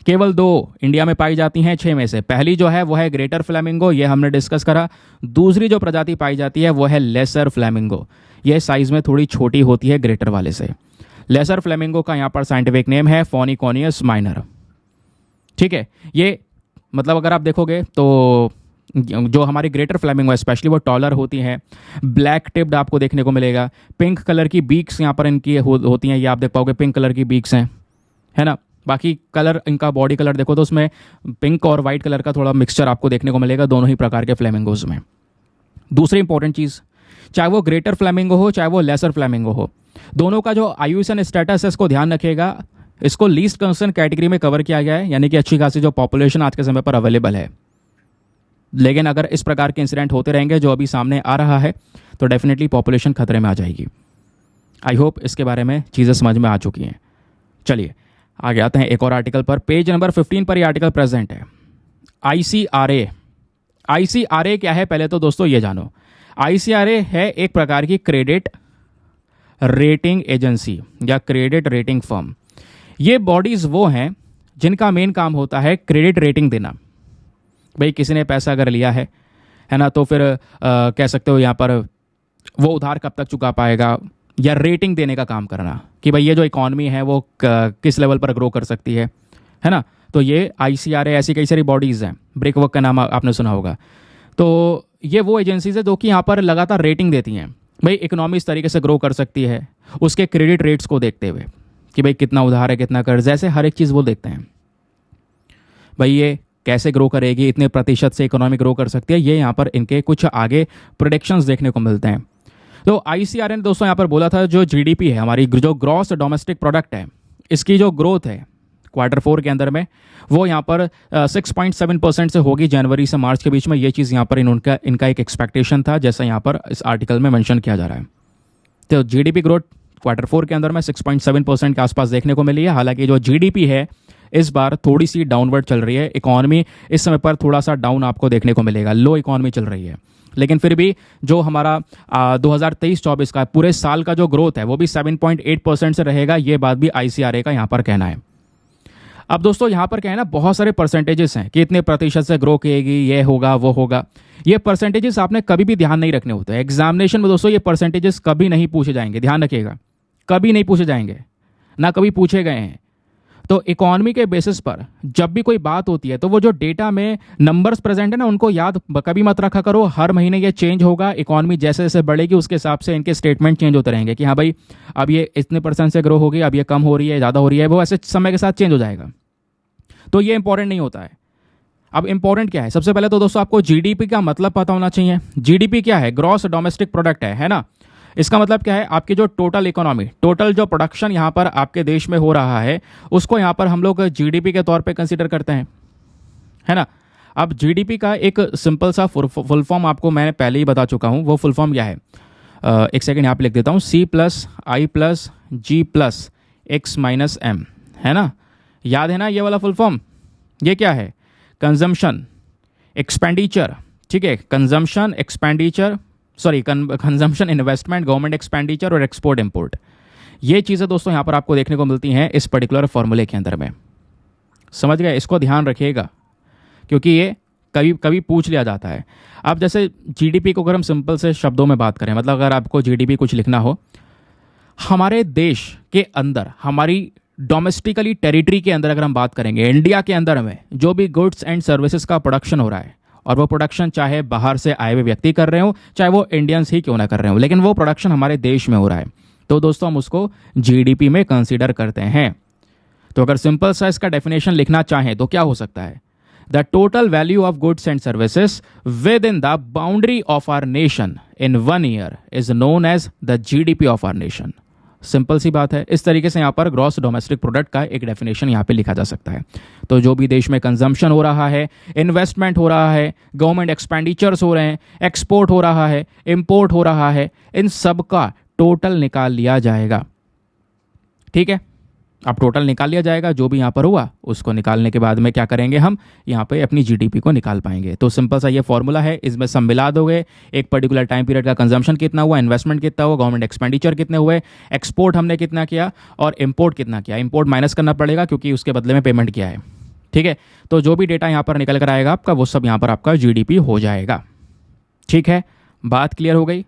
केवल 2 इंडिया में पाई जाती हैं 6 में से। पहली जो है वो है ग्रेटर फ्लैमिंगो, ये हमने डिस्कस करा। दूसरी जो प्रजाति पाई जाती है वो है लेसर फ्लैमिंगो, यह साइज़ में थोड़ी छोटी होती है ग्रेटर वाले से। लेसर फ्लेमिंगो का यहाँ पर साइंटिफिक नेम है फोनिकोनियस माइनर। ठीक है, ये मतलब अगर आप देखोगे तो जो हमारी ग्रेटर फ्लेमिंगो है स्पेशली वो टॉलर होती हैं, ब्लैक टिप्ड आपको देखने को मिलेगा, पिंक कलर की बीक्स यहाँ पर इनकी होती हैं, ये आप देख पाओगे पिंक कलर की बीक्स हैं, है ना। बाकी कलर इनका बॉडी कलर देखो तो उसमें पिंक और वाइट कलर का थोड़ा मिक्सचर आपको देखने को मिलेगा दोनों ही प्रकार के फ्लेमिंगोज में। दूसरी इंपॉर्टेंट चीज़, चाहे वो ग्रेटर फ्लेमिंगो हो चाहे वो लेसर फ्लेमिंगो हो, दोनों का जो आयुसन स्टेटस है इसको ध्यान रखिएगा। इसको लीस्ट कंसर्न कैटेगरी में कवर किया गया है, यानी कि अच्छी खासी जो पॉपुलेशन आज के समय पर अवेलेबल है। लेकिन अगर इस प्रकार के इंसिडेंट होते रहेंगे जो अभी सामने आ रहा है तो डेफिनेटली पॉपुलेशन खतरे में आ जाएगी। आई होप इसके बारे में चीज़ें समझ में आ चुकी हैं। चलिए आगे आते हैं एक और आर्टिकल पर। पेज नंबर 15 पर ये आर्टिकल प्रेजेंट है। ICRA। ICRA क्या है पहले तो दोस्तों ये जानो। ICRA है एक प्रकार की क्रेडिट रेटिंग एजेंसी या क्रेडिट रेटिंग फर्म। ये बॉडीज़ वो हैं जिनका मेन काम होता है क्रेडिट रेटिंग देना। भाई किसी ने पैसा अगर लिया है ना, तो फिर कह सकते हो यहाँ पर वो उधार कब तक चुका पाएगा, या रेटिंग देने का काम करना कि भाई ये जो इकॉनमी है वो किस लेवल पर ग्रो कर सकती है ना। तो ये ICRA ऐसी कई सारी बॉडीज़ हैं, ब्रिकवर्क का नाम आपने सुना होगा। तो ये वो एजेंसीज है जो कि यहाँ पर लगातार रेटिंग देती हैं, भाई इकोनॉमी इस तरीके से ग्रो कर सकती है, उसके क्रेडिट रेट्स को देखते हुए कि भाई कितना उधार है, कितना कर्ज, ऐसे हर एक चीज़ वो देखते हैं। भाई ये कैसे ग्रो करेगी, इतने प्रतिशत से इकोनॉमी ग्रो कर सकती है, ये यहाँ पर इनके कुछ आगे प्रोडिक्शंस देखने को मिलते हैं। तो ICRA ने दोस्तों यहाँ पर बोला था जो GDP है हमारी, जो ग्रॉस डोमेस्टिक प्रोडक्ट है, इसकी जो ग्रोथ है Q4 के अंदर में, वो यहाँ पर 6.7% से होगी जनवरी से मार्च के बीच में। ये चीज़ यहाँ पर इनका एक एक्सपेक्टेशन था, जैसा यहाँ पर इस आर्टिकल में मेंशन किया जा रहा है। तो जीडीपी ग्रोथ Q4 के अंदर में 6.7% के आसपास देखने को मिली है। हालांकि जो जीडीपी है इस बार थोड़ी सी डाउनवर्ड चल रही है। इकॉनमी इस समय पर थोड़ा सा डाउन आपको देखने को मिलेगा, लो इकॉनमी चल रही है। लेकिन फिर भी जो हमारा 2023-24 का पूरे साल का जो ग्रोथ है वो भी 7.8% से रहेगा। ये बात भी ICRA का यहाँ पर कहना है। अब दोस्तों यहाँ पर क्या है ना, बहुत सारे परसेंटेजेस हैं कि इतने प्रतिशत से ग्रो करेगी, ये होगा वो होगा। ये परसेंटेजेस आपने कभी भी ध्यान नहीं रखने होते। एग्जामिनेशन में दोस्तों ये परसेंटेजेस कभी नहीं पूछे जाएंगे, ध्यान रखिएगा, कभी नहीं पूछे जाएंगे, ना कभी पूछे गए हैं। तो इकॉनमी के बेसिस पर जब भी कोई बात होती है तो वो जो डेटा में नंबर्स प्रेजेंट है ना, उनको याद कभी मत रखा करो। हर महीने ये चेंज होगा, इकॉनमी जैसे जैसे बढ़ेगी उसके हिसाब से इनके स्टेटमेंट चेंज होते रहेंगे कि हाँ भाई अब ये इतने % से ग्रो होगी, अब ये कम हो रही है, ज़्यादा हो रही है, वो ऐसे समय के साथ चेंज हो जाएगा। तो ये इंपॉर्टेंट नहीं होता है। अब इंपॉर्टेंट क्या है, सबसे पहले तो दोस्तों आपको जीडीपी का मतलब पता होना चाहिए। जीडीपी क्या है, ग्रॉस डोमेस्टिक प्रोडक्ट है ना। इसका मतलब क्या है, आपकी जो टोटल इकोनॉमी, टोटल जो प्रोडक्शन यहाँ पर आपके देश में हो रहा है, उसको यहाँ पर हम लोग जीडीपी के तौर पे कंसीडर करते हैं, है ना। अब जीडीपी का एक सिंपल सा फुल फॉर्म आपको मैं पहले ही बता चुका हूँ। वो फुल फॉर्म क्या है, एक सेकंड यहाँ पे लिख देता हूँ, C+I+G+X-M, है ना। याद है ना ये वाला फुल फॉर्म। ये क्या है, कंजम्पशन, एक्सपेंडिचर, ठीक है, consumption, expenditure, consumption, investment, government expenditure और एक्सपोर्ट इंपोर्ट। ये चीज़ें दोस्तों यहाँ पर आपको देखने को मिलती हैं इस पर्टिकुलर फॉर्मूले के अंदर में। समझ गए, इसको ध्यान रखिएगा क्योंकि ये कभी कभी पूछ लिया जाता है। अब जैसे जीडीपी को अगर हम सिंपल से शब्दों में बात करें, मतलब अगर आपको जीडीपी कुछ लिखना हो, हमारे देश के अंदर, हमारी डोमेस्टिकली टेरिटरी के अंदर अगर हम बात करेंगे, इंडिया के अंदर में जो भी गुड्स एंड सर्विसेज का प्रोडक्शन हो रहा है, और वो प्रोडक्शन चाहे बाहर से आए हुए व्यक्ति कर रहे हो, चाहे वो इंडियंस ही क्यों ना कर रहे हो, लेकिन वो प्रोडक्शन हमारे देश में हो रहा है, तो दोस्तों हम उसको जीडीपी में कंसीडर करते हैं। तो अगर सिंपल सा इसका डेफिनेशन लिखना चाहें तो क्या हो सकता है, the total value of goods and services within the boundary of our nation in 1 year is known as the GDP of our nation. Simple सी बात है। इस तरीके से यहाँ पर ग्रॉस डोमेस्टिक प्रोडक्ट का एक डेफिनेशन यहाँ पे लिखा जा सकता है। तो जो भी देश में कंजम्पशन हो रहा है, इन्वेस्टमेंट हो रहा है, गवर्नमेंट एक्सपेंडिचर्स हो रहे हैं, एक्सपोर्ट हो रहा है, इंपोर्ट हो रहा है, इन सब का टोटल निकाल लिया जाएगा। ठीक है, अब टोटल निकाल लिया जाएगा, जो भी यहाँ पर हुआ उसको निकालने के बाद में क्या करेंगे, हम यहाँ पे अपनी जीडीपी को निकाल पाएंगे। तो सिंपल सा ये फॉर्मूला है, इसमें सब मिला दोगे, एक पर्टिकुलर टाइम पीरियड का कंजम्पशन कितना हुआ, इन्वेस्टमेंट कितना हुआ, गवर्नमेंट एक्सपेंडिचर कितने हुए, एक्सपोर्ट हमने कितना किया और इंपोर्ट कितना किया। इंपोर्ट माइनस करना पड़ेगा क्योंकि उसके बदले में पेमेंट किया है। ठीक है, तो जो भी डेटा यहाँ पर निकल कर आएगा आपका, वो सब यहाँ पर आपका जीडीपी हो जाएगा। ठीक है, बात क्लियर हो गई।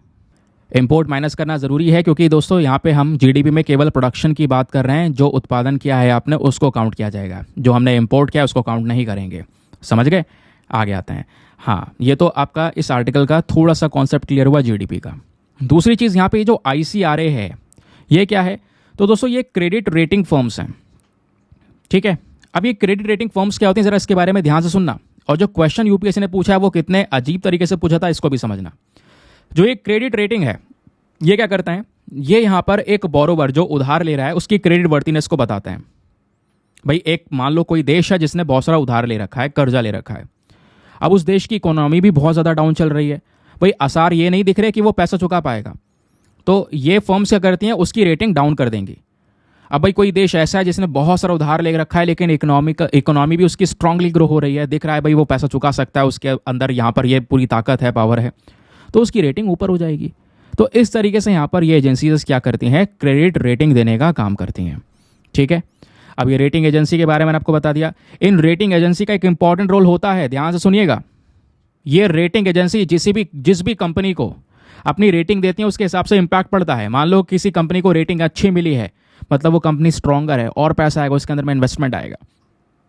इंपोर्ट माइनस करना ज़रूरी है क्योंकि दोस्तों यहाँ पे हम जीडीपी में केवल प्रोडक्शन की बात कर रहे हैं। जो उत्पादन किया है आपने उसको काउंट किया जाएगा, जो हमने इंपोर्ट किया उसको काउंट नहीं करेंगे। समझ गए, आगे आते हैं। हाँ, ये तो आपका इस आर्टिकल का थोड़ा सा कॉन्सेप्ट क्लियर हुआ जीडीपी का। दूसरी चीज़ यहाँ पे जो ICRA है, ये क्या है, तो दोस्तों ये क्रेडिट रेटिंग फर्म्स हैं। ठीक है, अब ये क्रेडिट रेटिंग फर्म्स क्या होती हैं, ज़रा इसके बारे में ध्यान से सुनना। और जो क्वेश्चन यूपीएससी ने पूछा है वो कितने अजीब तरीके से पूछा था, इसको भी समझना। जो ये क्रेडिट रेटिंग है, ये क्या करता है, ये यहाँ पर एक बोरोवर जो उधार ले रहा है उसकी क्रेडिट वर्थिनेस को बताते हैं। भाई एक मान लो कोई देश है जिसने बहुत सारा उधार ले रखा है, कर्जा ले रखा है। अब उस देश की इकोनॉमी भी बहुत ज़्यादा डाउन चल रही है, भाई आसार ये नहीं दिख रहे कि वो पैसा चुका पाएगा, तो ये फर्म्स क्या करती हैं, उसकी रेटिंग डाउन कर देंगी। अब भाई कोई देश ऐसा है जिसने बहुत सारा उधार ले रखा है लेकिन इकोनॉमी भी उसकी स्ट्रांगली ग्रो हो रही है, दिख रहा है भाई वो पैसा चुका सकता है, उसके अंदर यहाँ पर ये पूरी ताकत है, पावर है, तो उसकी रेटिंग ऊपर हो जाएगी। तो इस तरीके से यहाँ पर ये एजेंसीज क्या करती हैं, क्रेडिट रेटिंग देने का काम करती हैं। ठीक है, अब ये रेटिंग एजेंसी के बारे में आपको बता दिया। इन रेटिंग एजेंसी का एक इंपॉर्टेंट रोल होता है, ध्यान से सुनिएगा। ये रेटिंग एजेंसी जिस भी कंपनी को अपनी रेटिंग देती है उसके हिसाब से इंपैक्ट पड़ता है। मान लो किसी कंपनी को रेटिंग अच्छी मिली है, मतलब वो कंपनी स्ट्रॉन्गर है और पैसा आएगा, उसके अंदर में इन्वेस्टमेंट आएगा।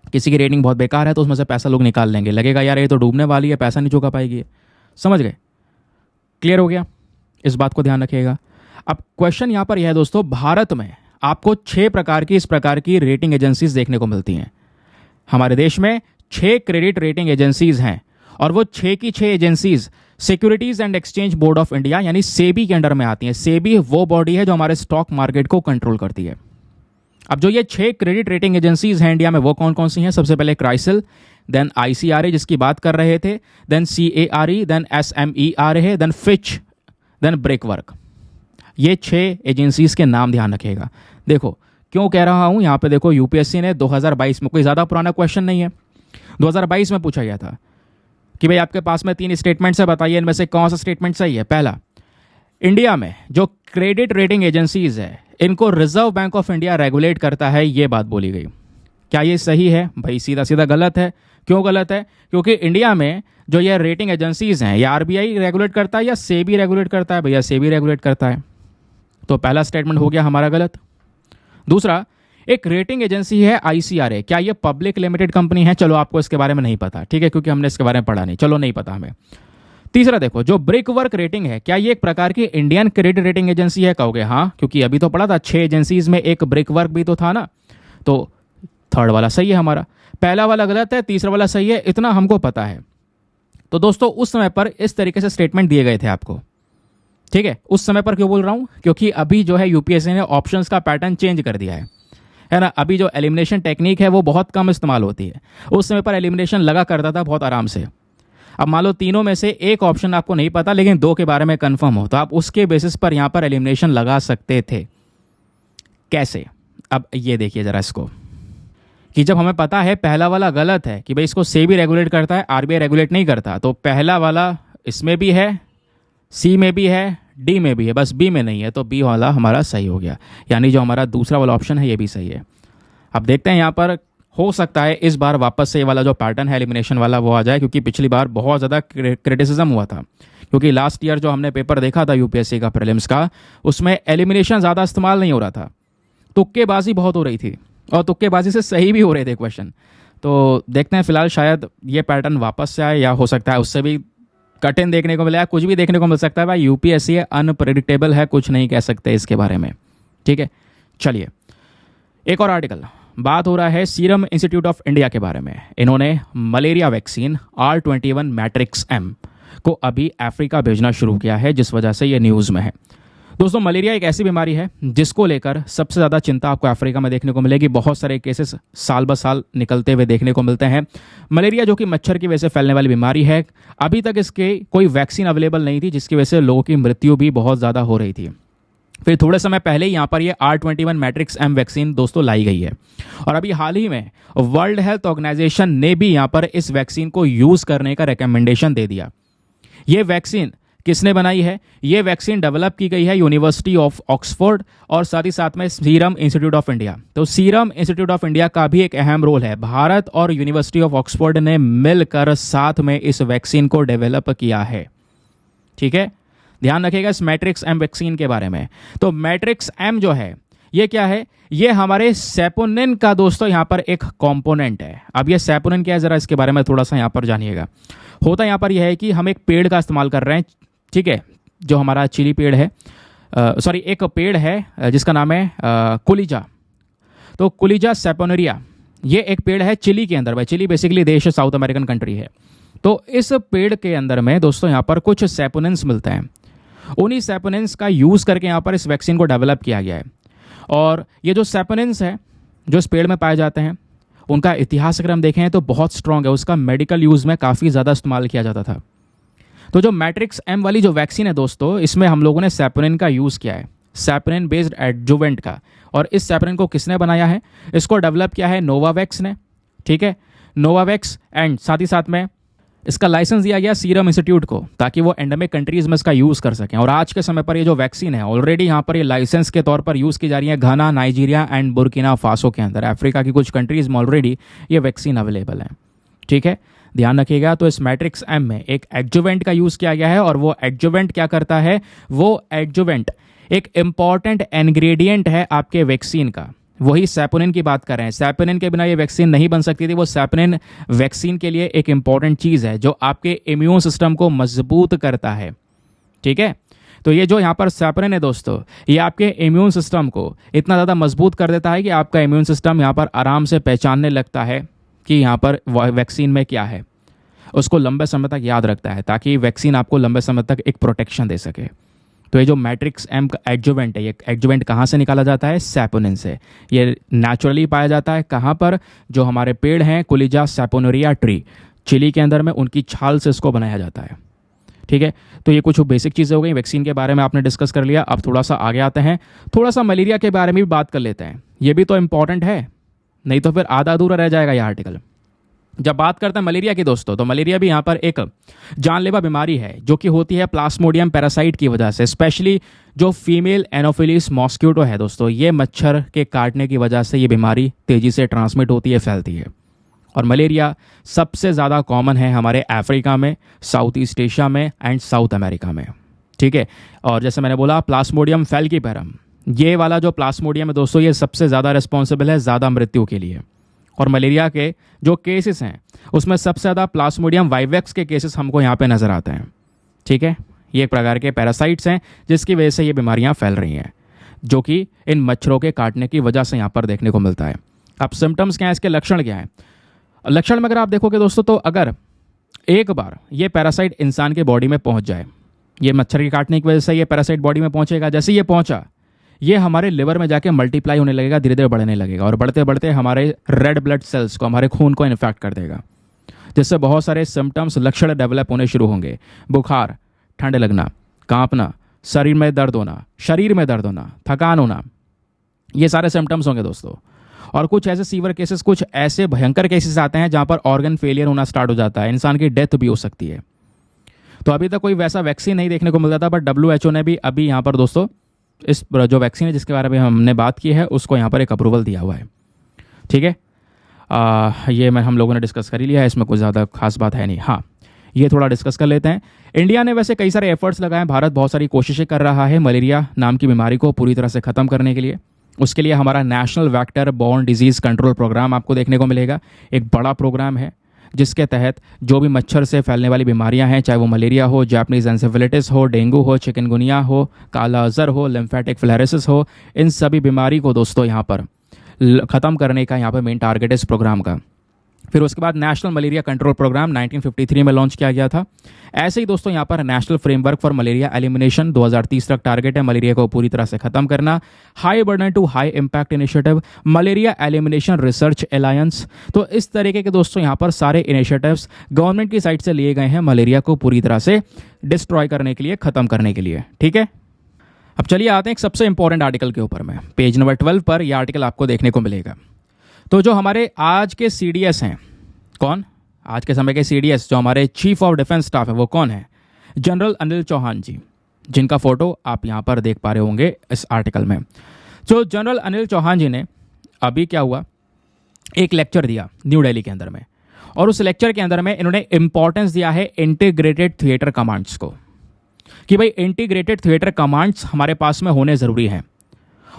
किसी की रेटिंग बहुत बेकार है तो उसमें से पैसा लोग निकाल लेंगे, लगेगा यार ये तो डूबने वाली है, पैसा नहीं चुका पाएगी। समझ गए, क्लियर हो गया, इस बात को ध्यान रखिएगा। अब क्वेश्चन यहाँ पर यह है दोस्तों, भारत में आपको 6 प्रकार की इस प्रकार की रेटिंग एजेंसीज देखने को मिलती हैं। हमारे देश में 6 क्रेडिट रेटिंग एजेंसीज हैं और वो 6 की 6 agencies securities and exchange board of India यानी सेबी के अंडर में आती हैं। सेबी वो बॉडी है जो हमारे स्टॉक मार्केट को कंट्रोल करती है। अब जो ये 6 क्रेडिट रेटिंग एजेंसीज हैं इंडिया में वो कौन कौन सी हैं? सबसे पहले क्राइसिल, देन ICRA जिसकी बात कर रहे थे, then CARE, then SMERA, then Fitch, then Brickwork. ये 6 एजेंसीज के नाम ध्यान रखिएगा। देखो क्यों कह रहा हूँ, यहाँ पे देखो यूपीएससी ने 2022 में, कोई ज़्यादा पुराना क्वेश्चन नहीं है, 2022 में पूछा गया था कि भाई आपके पास में 3 स्टेटमेंट्स है, बताइए इनमें से कौन सा स्टेटमेंट सही है। पहला, इंडिया में जो क्रेडिट रेटिंग एजेंसीज है इनको reserve bank of India regulate करता है, ये बात बोली गई। क्या ये सही है? भाई सीधा सीधा गलत है। क्यों गलत है? क्योंकि इंडिया में जो ये रेटिंग एजेंसीज हैं, या RBI रेगुलेट करता है या सेबी रेगुलेट करता है? भैया सेबी रेगुलेट करता है। तो पहला स्टेटमेंट हो गया हमारा गलत। दूसरा, एक रेटिंग एजेंसी है ICRA, क्या ये पब्लिक लिमिटेड कंपनी है? चलो आपको इसके बारे में नहीं पता, ठीक है, क्योंकि हमने इसके बारे में पढ़ा नहीं, चलो नहीं पता हमें। तीसरा देखो, जो ब्रेकवर्क रेटिंग है, क्या ये एक प्रकार की इंडियन क्रेडिट रेटिंग एजेंसी है? कहोगे हाँ, क्योंकि अभी तो पढ़ा था 6 एजेंसीज में एक ब्रेकवर्क भी तो था ना। तो थर्ड वाला सही है हमारा, पहला वाला गलत है, तीसरा वाला सही है, इतना हमको पता है। तो दोस्तों उस समय पर इस तरीके से स्टेटमेंट दिए गए थे आपको, ठीक है। उस समय पर क्यों बोल रहा हूं? क्योंकि अभी जो है यूपीएससी ने ऑप्शंस का पैटर्न चेंज कर दिया है ना। अभी जो एलिमिनेशन टेक्निक है वो बहुत कम इस्तेमाल होती है। उस समय पर एलिमिनेशन लगा करता था बहुत आराम से। अब मान लो तीनों में से एक ऑप्शन आपको नहीं पता लेकिन 2 के बारे में कंफर्म हो, तो आप उसके बेसिस पर यहां पर एलिमिनेशन लगा सकते थे। कैसे? अब ये देखिए जरा इसको, कि जब हमें पता है पहला वाला गलत है कि भाई इसको सेबी रेगुलेट करता है, RBI रेगुलेट नहीं करता, तो पहला वाला इसमें भी है, C में भी है, D में भी है, बस B में नहीं है, तो B वाला हमारा सही हो गया। यानी जो हमारा दूसरा वाला ऑप्शन है ये भी सही है। अब देखते हैं यहाँ पर, हो सकता है इस बार वापस से ये वाला जो पैटर्न है एलिमिनेशन वाला वो आ जाए, क्योंकि पिछली बार बहुत ज़्यादा क्रिटिसिज्म हुआ था। क्योंकि लास्ट ईयर जो हमने पेपर देखा था यूपीएससी का प्रीलिम्स का, उसमें एलिमिनेशन ज़्यादा इस्तेमाल नहीं हो रहा था, तुक्केबाजी बहुत हो रही थी, और तुक्केबाजी से सही भी हो रहे थे क्वेश्चन। तो देखते हैं, फिलहाल शायद ये पैटर्न वापस से आए, या हो सकता है उससे भी कठिन देखने को मिले, या कुछ भी देखने को मिल सकता है। भाई यूपीएससी अनप्रेडिक्टेबल है, कुछ नहीं कह सकते इसके बारे में, ठीक है। चलिए एक और आर्टिकल, बात हो रहा है सीरम इंस्टीट्यूट ऑफ इंडिया के बारे में। इन्होंने malaria vaccine R21 matrix M को अभी अफ्रीका भेजना शुरू किया है, जिस वजह से ये न्यूज़ में है। दोस्तों मलेरिया एक ऐसी बीमारी है जिसको लेकर सबसे ज़्यादा चिंता आपको अफ्रीका में देखने को मिलेगी। बहुत सारे केसेस साल ब साल निकलते हुए देखने को मिलते हैं। मलेरिया जो कि मच्छर की वजह से फैलने वाली बीमारी है, अभी तक इसके कोई वैक्सीन अवेलेबल नहीं थी, जिसकी वजह से लोगों की मृत्यु भी बहुत ज़्यादा हो रही थी। फिर थोड़े समय पहले ही यहाँ पर ये R21 मैट्रिक्स M वैक्सीन दोस्तों लाई गई है, और अभी हाल ही में वर्ल्ड हेल्थ ऑर्गेनाइजेशन ने भी यहाँ पर इस वैक्सीन को यूज़ करने का रिकमेंडेशन दे दिया। ये वैक्सीन किसने बनाई है? ये वैक्सीन डेवलप की गई है यूनिवर्सिटी ऑफ ऑक्सफोर्ड और साथ ही साथ में सीरम इंस्टीट्यूट ऑफ इंडिया। तो सीरम इंस्टीट्यूट ऑफ इंडिया का भी एक अहम रोल है। भारत और यूनिवर्सिटी ऑफ ऑक्सफोर्ड ने मिलकर साथ में इस वैक्सीन को डेवलप किया है, ठीक है। ध्यान रखिएगा इस मैट्रिक्स M वैक्सीन के बारे में। तो मैट्रिक्स M जो है ये क्या है? ये हमारे सैपोनिन का दोस्तों यहाँ पर एक कंपोनेंट है। अब ये सैपोनिन क्या है, जरा इसके बारे में थोड़ा सा यहाँ पर जानिएगा। होता यहाँ पर यह है कि हम एक पेड़ का इस्तेमाल कर रहे हैं, ठीक है, जो हमारा चिली पेड़ है, सॉरी एक पेड़ है जिसका नाम है कुलिजा। तो कुलिजा सैपोनेरिया ये एक पेड़ है चिली के अंदर। भाई चिली बेसिकली देश साउथ अमेरिकन कंट्री है। तो इस पेड़ के अंदर में दोस्तों यहाँ पर कुछ सैपोनिन्स मिलते हैं। उन्हीं सैपोनिन्स का यूज़ करके यहाँ पर इस वैक्सीन को डेवलप किया गया है। और ये जो सैपोनिन्स है जो इस पेड़ में पाए जाते हैं, उनका इतिहास अगर हम देखें तो बहुत स्ट्रॉन्ग है। उसका मेडिकल यूज़ में काफ़ी ज़्यादा इस्तेमाल किया जाता था। तो जो मैट्रिक्स M वाली जो वैक्सीन है दोस्तों, इसमें हम लोगों ने सैपोनिन का यूज़ किया है, सैपोनिन बेस्ड एडजुवेंट का। और इस सैपोनिन को किसने बनाया है? इसको डेवलप किया है नोवावैक्स ने, ठीक है, नोवावैक्स। एंड साथ ही साथ में इसका लाइसेंस दिया गया सीरम इंस्टीट्यूट को, ताकि वो एंडेमिक कंट्रीज में इसका यूज़ कर सकें। और आज के समय पर ये जो वैक्सीन है ऑलरेडी यहाँ पर ये लाइसेंस के तौर पर यूज़ की जा रही है घाना, नाइजीरिया एंड बुर्किना फासो के अंदर। अफ्रीका की कुछ कंट्रीज में ऑलरेडी ये वैक्सीन अवेलेबल है, ठीक है। ध्यान रखिएगा। तो इस मैट्रिक्स M में एक एडजुवेंट का यूज़ किया गया है, और वो एडजुवेंट क्या करता है? वो एडजुवेंट एक इंपॉर्टेंट इंग्रेडिएंट है आपके वैक्सीन का। वही सैपोनिन की बात कर रहे हैं। सैपोनिन के बिना ये वैक्सीन नहीं बन सकती थी। वो सैपोनिन वैक्सीन के लिए एक इंपॉर्टेंट चीज़ है जो आपके इम्यून सिस्टम को मजबूत करता है, ठीक है। तो ये जो यहाँ पर सैपोनिन है दोस्तों, ये आपके इम्यून सिस्टम को इतना ज़्यादा मजबूत कर देता है कि आपका इम्यून सिस्टम यहाँ पर आराम से पहचानने लगता है कि यहाँ पर वैक्सीन में क्या है। उसको लंबे समय तक याद रखता है, ताकि वैक्सीन आपको लंबे समय तक एक प्रोटेक्शन दे सके। तो ये जो मैट्रिक्स एम एडजुवेंट है, ये एडजुवेंट कहाँ से निकाला जाता है? सैपोनिन से। ये नेचुरली पाया जाता है कहाँ पर? जो हमारे पेड़ हैं कोलिजा सैपोनेरिया ट्री, चिली के अंदर में, उनकी छाल से इसको बनाया जाता है। ठीक है, तो ये कुछ बेसिक चीज़ें हो गई। वैक्सीन के बारे में आपने डिस्कस कर लिया। अब थोड़ा सा आगे आते हैं, थोड़ा सा मलेरिया के बारे में भी बात कर लेते हैं। ये भी तो इंपॉर्टेंट है, नहीं तो फिर आधा अधूरा रह जाएगा यह आर्टिकल। जब बात करते हैं मलेरिया की दोस्तों, तो मलेरिया भी यहाँ पर एक जानलेवा बीमारी है जो कि होती है प्लाज्मोडियम पैरासाइट की वजह से। स्पेशली जो फीमेल एनोफिलिस मॉस्क्यूटो है दोस्तों, ये मच्छर के काटने की वजह से ये बीमारी तेज़ी से ट्रांसमिट होती है, फैलती है। और मलेरिया सबसे ज़्यादा कॉमन है हमारे अफ्रीका में, साउथ ईस्ट एशिया में एंड साउथ अमेरिका में। ठीक है, और जैसे मैंने बोला प्लाज्मोडियम फैल्कीपेरम, ये वाला जो प्लाज्मोडियम है दोस्तों, ये सबसे ज़्यादा रिस्पॉन्सिबल है ज़्यादा मृत्यु के लिए। और मलेरिया के जो केसेस हैं उसमें सबसे ज़्यादा प्लाज्मोडियम वाइवेक्स के केसेस हमको यहाँ पे नज़र आते हैं। ठीक है, ये एक प्रकार के पैरासाइट्स हैं जिसकी वजह से ये बीमारियाँ फैल रही हैं, जो कि इन मच्छरों के काटने की वजह से यहाँ पर देखने को मिलता है। अब सिम्टम्स क्या हैं, इसके लक्षण क्या हैं? लक्षण में अगर आप देखोगे दोस्तों, तो अगर एक बार ये पैरासाइट इंसान के बॉडी में पहुँच जाए, ये मच्छर के काटने की वजह से ये पैरासाइट बॉडी में पहुँचेगा। जैसे ये पहुँचा, ये हमारे लिवर में जाके मल्टीप्लाई होने लगेगा, धीरे धीरे बढ़ने लगेगा, और बढ़ते बढ़ते हमारे रेड ब्लड सेल्स को, हमारे खून को इन्फेक्ट कर देगा, जिससे बहुत सारे सिम्टम्स, लक्षण डेवलप होने शुरू होंगे। बुखार, ठंड लगना, कांपना, शरीर में दर्द होना, थकान होना, ये सारे सिम्टम्स होंगे दोस्तों। और कुछ ऐसे सीवियर केसेस, कुछ ऐसे भयंकर केसेस आते हैं जहाँ पर ऑर्गन फेलियर होना स्टार्ट हो जाता है, इंसान की डेथ भी हो सकती है। तो अभी तक कोई वैसा वैक्सीन नहीं देखने को मिलता था, बट WHO ने भी अभी यहाँ पर दोस्तों इस जो वैक्सीन है जिसके बारे में हमने बात की है, उसको यहाँ पर एक अप्रूवल दिया हुआ है। ठीक है, ये हम लोगों ने डिस्कस कर ही लिया है, इसमें कुछ ज़्यादा खास बात है नहीं। हाँ, ये थोड़ा डिस्कस कर लेते हैं। इंडिया ने वैसे कई सारे एफर्ट्स लगाए, भारत बहुत सारी कोशिशें कर रहा है मलेरिया नाम की बीमारी को पूरी तरह से ख़त्म करने के लिए। उसके लिए हमारा national vector borne disease control programme आपको देखने को मिलेगा। एक बड़ा प्रोग्राम है जिसके तहत जो भी मच्छर से फैलने वाली बीमारियां हैं, चाहे वो मलेरिया हो, जापानीज एन्सेफेलाइटिस हो, डेंगू हो, चिकनगुनिया हो, काला अज़र हो, लिम्फेटिक फ्लेरेसिस हो, इन सभी बीमारी को दोस्तों यहाँ पर ख़त्म करने का यहाँ पर मेन टारगेट है इस प्रोग्राम का। फिर उसके बाद नेशनल मलेरिया कंट्रोल प्रोग्राम 1953 में लॉन्च किया गया था। ऐसे ही दोस्तों यहाँ पर national framework for malaria elimination 2030 तक टारगेट है मलेरिया को पूरी तरह से खत्म करना। High burden to high impact initiative, malaria elimination research alliance. तो इस तरीके के दोस्तों यहाँ पर सारे इनिशिएटिव्स गवर्नमेंट की साइड से लिए गए हैं मलेरिया को पूरी तरह से डिस्ट्रॉय करने के लिए, खत्म करने के लिए। ठीक है, अब चलिए आते हैं एक सबसे इंपॉर्टेंट आर्टिकल के ऊपर में। पेज नंबर 12 पर यह आर्टिकल आपको देखने को मिलेगा। तो जो हमारे आज के CDS हैं, कौन? आज के समय के CDS जो हमारे चीफ ऑफ डिफेंस स्टाफ है, वो कौन है? जनरल अनिल चौहान जी, जिनका फोटो आप यहाँ पर देख पा रहे होंगे इस आर्टिकल में। तो जनरल अनिल चौहान जी ने अभी क्या हुआ, एक लेक्चर दिया न्यू दिल्ली के अंदर में, और उस लेक्चर के अंदर में इन्होंने इंपॉर्टेंस दिया है इंटीग्रेटेड थिएटर कमांड्स को, कि भाई इंटीग्रेटेड थिएटर कमांड्स हमारे पास में होने ज़रूरी हैं,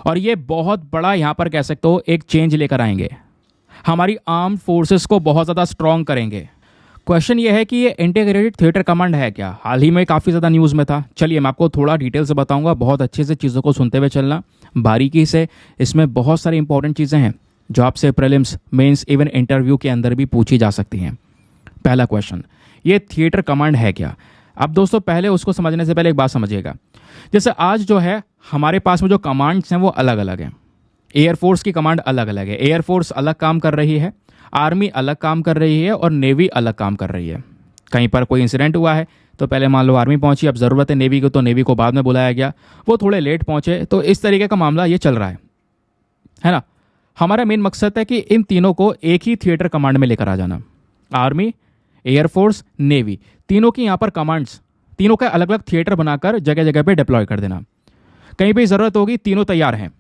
और ये बहुत बड़ा यहाँ पर कह सकते हो एक चेंज लेकर आएंगे, हमारी आर्म्ड फोर्सेस को बहुत ज़्यादा स्ट्रॉन्ग करेंगे। क्वेश्चन ये है कि ये इंटीग्रेटेड थिएटर कमांड है क्या? हाल ही में काफ़ी ज़्यादा न्यूज़ में था। चलिए मैं आपको थोड़ा डिटेल से बताऊंगा, बहुत अच्छे से चीज़ों को सुनते हुए चलना बारीकी से। इसमें बहुत सारी इंपॉर्टेंट चीज़ें हैं जो आपसे प्रीलिम्स, मेंस, इवन इंटरव्यू के अंदर भी पूछी जा सकती हैं। पहला क्वेश्चन, ये थिएटर कमांड है क्या? अब दोस्तों पहले उसको समझने से पहले एक बात समझिएगा, जैसे आज जो है हमारे पास में जो कमांड्स हैं वो अलग अलग हैं। एयरफोर्स की कमांड अलग अलग है, एयरफोर्स अलग काम कर रही है, आर्मी अलग काम कर रही है, और नेवी अलग काम कर रही है। कहीं पर कोई इंसिडेंट हुआ है तो पहले मान लो आर्मी पहुंची, अब ज़रूरत है नेवी को तो नेवी को बाद में बुलाया गया, वो थोड़े लेट पहुंचे, तो इस तरीके का मामला ये चल रहा है ना। हमारा मेन मकसद है कि इन तीनों को एक ही थिएटर कमांड में लेकर आ जाना। आर्मी, एयरफोर्स, नेवी, तीनों की यहाँ पर कमांड्स, तीनों का अलग अलग थिएटर बनाकर जगह जगह पे डिप्लॉय कर देना। कहीं भी ज़रूरत होगी तीनों तैयार हैं,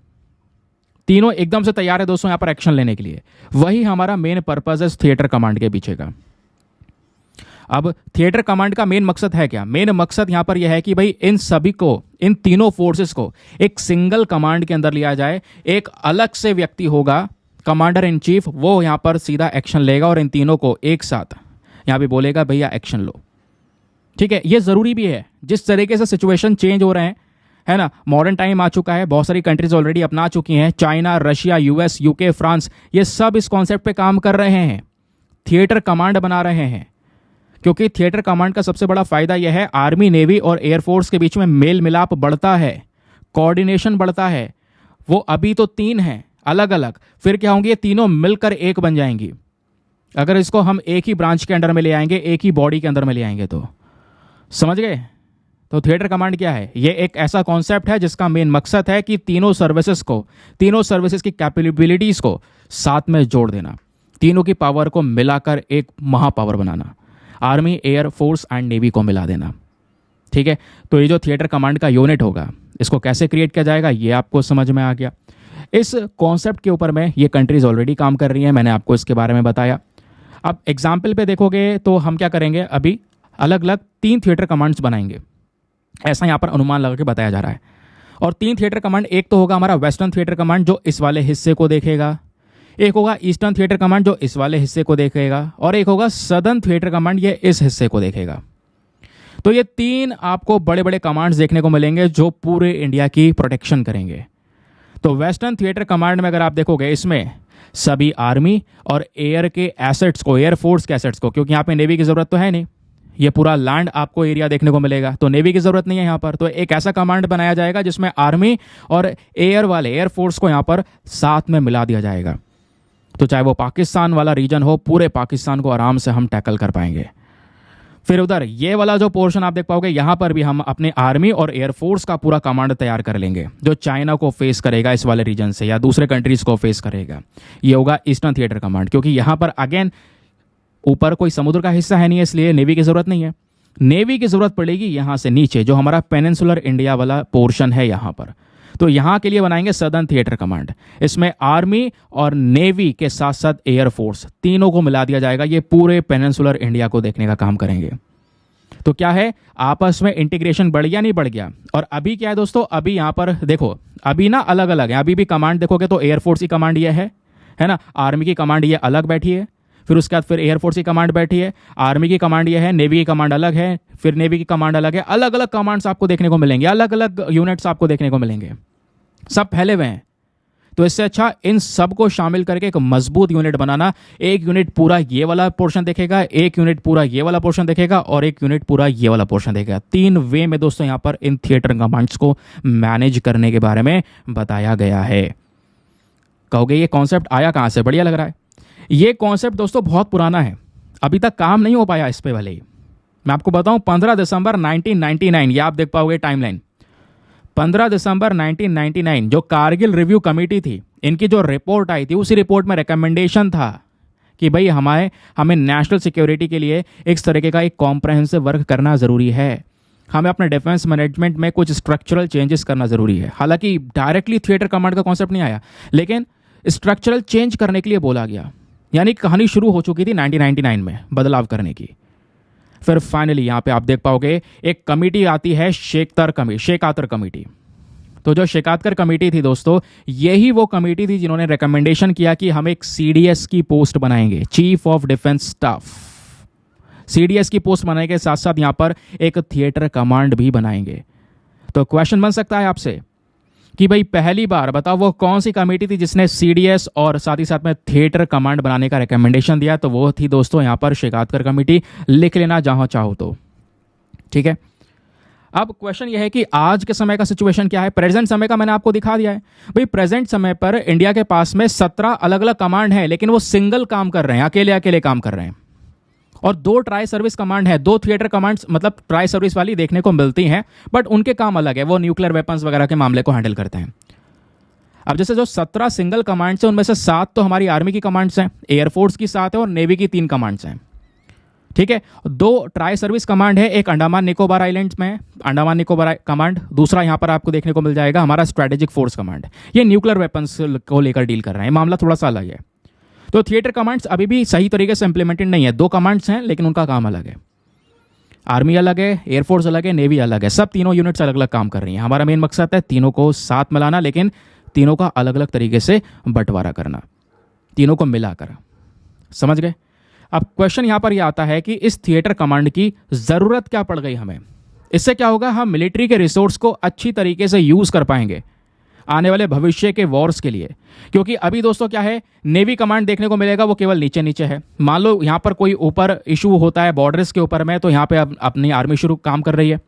तीनों एकदम से तैयार है दोस्तों यहाँ पर एक्शन लेने के लिए। वही हमारा मेन पर्पस है इस थिएटर कमांड के पीछे का। अब थिएटर कमांड का मेन मकसद है क्या? मेन मकसद यहाँ पर यह है कि भाई इन सभी को, इन तीनों फोर्सेस को एक सिंगल कमांड के अंदर लिया जाए। एक अलग से व्यक्ति होगा, कमांडर इन चीफ, वो यहाँ पर सीधा एक्शन लेगा और इन तीनों को एक साथ यहाँ पे बोलेगा भैया एक्शन लो। ठीक है, ये ज़रूरी भी है। जिस तरीके से सिचुएशन चेंज हो रहे हैं, है ना, मॉडर्न टाइम आ चुका है, बहुत सारी कंट्रीज ऑलरेडी अपना चुकी हैं, China, Russia, US, UK, France, ये सब इस कॉन्सेप्ट पे काम कर रहे हैं, थिएटर कमांड बना रहे हैं क्योंकि थिएटर कमांड का सबसे बड़ा फायदा यह है, आर्मी, नेवी और एयरफोर्स के बीच में मेल मिलाप बढ़ता है, कोऑर्डिनेशन बढ़ता है। वो अभी तो 3 हैं अलग अलग, फिर क्या होंगे, ये तीनों मिलकर एक बन जाएंगी। अगर इसको हम एक ही ब्रांच के अंडर में ले आएंगे, एक ही बॉडी के अंदर में ले आएंगे तो समझ गए। तो थिएटर कमांड क्या है, ये एक ऐसा कॉन्सेप्ट है जिसका मेन मकसद है कि तीनों सर्विसेज की कैपेबिलिटीज को साथ में जोड़ देना, तीनों की पावर को मिलाकर एक महापावर बनाना, army, air force and navy को मिला देना। ठीक है, तो ये जो थिएटर कमांड का यूनिट होगा, इसको कैसे क्रिएट किया जाएगा ये आपको समझ में आ गया। इस कॉन्सेप्ट के ऊपर में ये कंट्रीज ऑलरेडी काम कर रही हैं, मैंने आपको इसके बारे में बताया। अब एग्जाम्पल पे देखोगे तो हम क्या करेंगे, अभी अलग अलग 3 थिएटर कमांड्स बनाएंगे, ऐसा यहाँ पर अनुमान लगा के बताया जा रहा है। और 3 थिएटर कमांड, एक तो होगा हमारा वेस्टर्न थिएटर कमांड जो इस वाले हिस्से को देखेगा, एक होगा ईस्टर्न थिएटर कमांड जो इस वाले हिस्से को देखेगा, और एक होगा सदर्न थिएटर कमांड, ये इस हिस्से को देखेगा। तो ये 3 आपको बड़े बड़े कमांड्स देखने को मिलेंगे जो पूरे इंडिया की प्रोटेक्शन करेंगे। तो वेस्टर्न थिएटर कमांड में अगर आप देखोगे, इसमें सभी आर्मी और एयर के एसेट्स को, एयरफोर्स के एसेट्स को, क्योंकि यहाँ पे नेवी की जरूरत तो है नहीं, ये पूरा लैंड आपको एरिया देखने को मिलेगा, तो नेवी की जरूरत नहीं है यहाँ पर। तो एक ऐसा कमांड बनाया जाएगा जिसमें आर्मी और एयर वाले, एयरफोर्स को यहाँ पर साथ में मिला दिया जाएगा। तो चाहे वो पाकिस्तान वाला रीजन हो, पूरे पाकिस्तान को आराम से हम टैकल कर पाएंगे। फिर उधर ये वाला जो पोर्शन आप देख पाओगे, यहाँ पर भी हम अपने आर्मी और एयरफोर्स का पूरा कमांड तैयार कर लेंगे जो चाइना को फेस करेगा इस वाले रीजन से, या दूसरे कंट्रीज को फेस करेगा। ये होगा ईस्टर्न थिएटर कमांड, क्योंकि यहाँ पर अगेन ऊपर कोई समुद्र का हिस्सा है नहीं, इसलिए नेवी की जरूरत नहीं है। नेवी की जरूरत पड़ेगी यहाँ से नीचे, जो हमारा पेनिनसुलर इंडिया वाला पोर्शन है यहाँ पर। तो यहाँ के लिए बनाएंगे सदर्न थिएटर कमांड, इसमें आर्मी और नेवी के साथ साथ एयरफोर्स, तीनों को मिला दिया जाएगा। ये पूरे पेनिनसुलर इंडिया को देखने का काम करेंगे। तो क्या है, आपस में इंटीग्रेशन बढ़ गया नहीं बढ़ गया। और अभी क्या है दोस्तों, अभी यहाँ पर देखो, अभी ना अलग अलग है। अभी भी कमांड देखोगे तो एयरफोर्स की कमांड ये है ना, आर्मी की कमांड ये अलग बैठी है, फिर उसके बाद फिर एयरफोर्स की कमांड बैठी है, आर्मी की कमांड ये है, नेवी की कमांड अलग है, फिर नेवी की कमांड अलग है। अलग अलग कमांड्स आपको देखने को मिलेंगे, अलग अलग यूनिट्स आपको देखने को मिलेंगे, सब फैले हुए हैं। तो इससे अच्छा इन सब को शामिल करके एक मजबूत यूनिट बनाना। एक यूनिट पूरा ये वाला पोर्शन देखेगा, एक यूनिट पूरा ये वाला पोर्शन देखेगा, और एक यूनिट पूरा ये वाला पोर्शन देखेगा। 3 वे में दोस्तों यहाँ पर इन थिएटर कमांड्स को मैनेज करने के बारे में बताया गया है। कहोगे ये कॉन्सेप्ट आया कहाँ से, बढ़िया लग रहा है। ये कॉन्सेप्ट दोस्तों बहुत पुराना है, अभी तक काम नहीं हो पाया इस पे वाले ही। मैं आपको बताऊं, 15 दिसंबर 1999, ये आप देख पाओगे टाइमलाइन, 15 दिसंबर 1999 जो कारगिल रिव्यू कमेटी थी, इनकी जो रिपोर्ट आई थी, उसी रिपोर्ट में रिकमेंडेशन था कि भाई हमें नेशनल सिक्योरिटी के लिए इस तरीके का एक कॉम्प्रहेंसिव वर्क करना ज़रूरी है। हमें अपने डिफेंस मैनेजमेंट में कुछ स्ट्रक्चरल चेंजेस करना ज़रूरी है। हालांकि डायरेक्टली थिएटर कमांड का कॉन्सेप्ट नहीं आया, लेकिन स्ट्रक्चरल चेंज करने के लिए बोला गया। यानी कहानी शुरू हो चुकी थी 1999 में बदलाव करने की। फिर फाइनली यहाँ पे आप देख पाओगे एक कमेटी आती है, शेखातर कमेटी। तो जो शेखातर कमेटी थी दोस्तों, यही वो कमेटी थी जिन्होंने रिकमेंडेशन किया कि हम एक सीडीएस की पोस्ट बनाएंगे, chief of defence staff. CDS की पोस्ट बनाने के साथ साथ यहाँ पर एक थिएटर कमांड भी बनाएंगे। तो क्वेश्चन बन सकता है आपसे कि भाई पहली बार बताओ वो कौन सी कमेटी थी जिसने सीडीएस और साथ ही साथ में थिएटर कमांड बनाने का रिकमेंडेशन दिया। तो वो थी दोस्तों यहाँ पर शेखातर कमेटी, लिख लेना जहां चाहो तो। ठीक है, अब क्वेश्चन यह है कि आज के समय का सिचुएशन क्या है। प्रेजेंट समय का मैंने आपको दिखा दिया है। भाई प्रेजेंट समय पर इंडिया के पास में 17 अलग अलग कमांड है, लेकिन वो सिंगल काम कर रहे हैं, अकेले अकेले काम कर रहे हैं। और 2 ट्राई सर्विस कमांड है, 2 थिएटर कमांड्स मतलब ट्राई सर्विस वाली देखने को मिलती हैं, बट उनके काम अलग है, वो न्यूक्लियर वेपन्स वगैरह के मामले को हैंडल करते हैं। अब जैसे जो 17 सिंगल कमांड्स हैं, उनमें से 7 तो हमारी आर्मी की कमांड्स हैं, एयरफोर्स की 7 है और नेवी की 3 कमांड्स हैं। ठीक है, 2 ट्राई सर्विस कमांड है, एक अंडमान निकोबार आइलैंड्स में अंडमान निकोबार कमांड, दूसरा यहाँ पर आपको देखने को मिल जाएगा हमारा स्ट्रेटेजिक फोर्स कमांड। ये न्यूक्लियर वेपन्स को लेकर डील कर रहे हैं, मामला थोड़ा सा अलग है। तो थिएटर कमांड्स अभी भी सही तरीके से इंप्लीमेंटेड नहीं है, 2 कमांड्स हैं लेकिन उनका काम अलग है। आर्मी अलग है, एयरफोर्स अलग है, नेवी अलग है, सब तीनों यूनिट्स अलग अलग काम कर रही हैं। हमारा मेन मकसद है तीनों को साथ मिलाना, लेकिन तीनों का अलग अलग तरीके से बंटवारा करना, तीनों को मिलाकर। समझ गए। अब क्वेश्चन यहाँ पर यह आता है कि इस थिएटर कमांड की ज़रूरत क्या पड़ गई हमें। इससे क्या होगा, हम मिलिट्री के रिसोर्स को अच्छी तरीके से यूज़ कर पाएंगे। आने वाले भविष्य के वॉर्स के लिए। क्योंकि अभी दोस्तों क्या है, नेवी कमांड देखने को मिलेगा वो केवल नीचे नीचे है। मान लो यहाँ पर कोई ऊपर इशू होता है बॉर्डर्स के ऊपर में, तो यहाँ पे अब अपनी आर्मी शुरू काम कर रही है।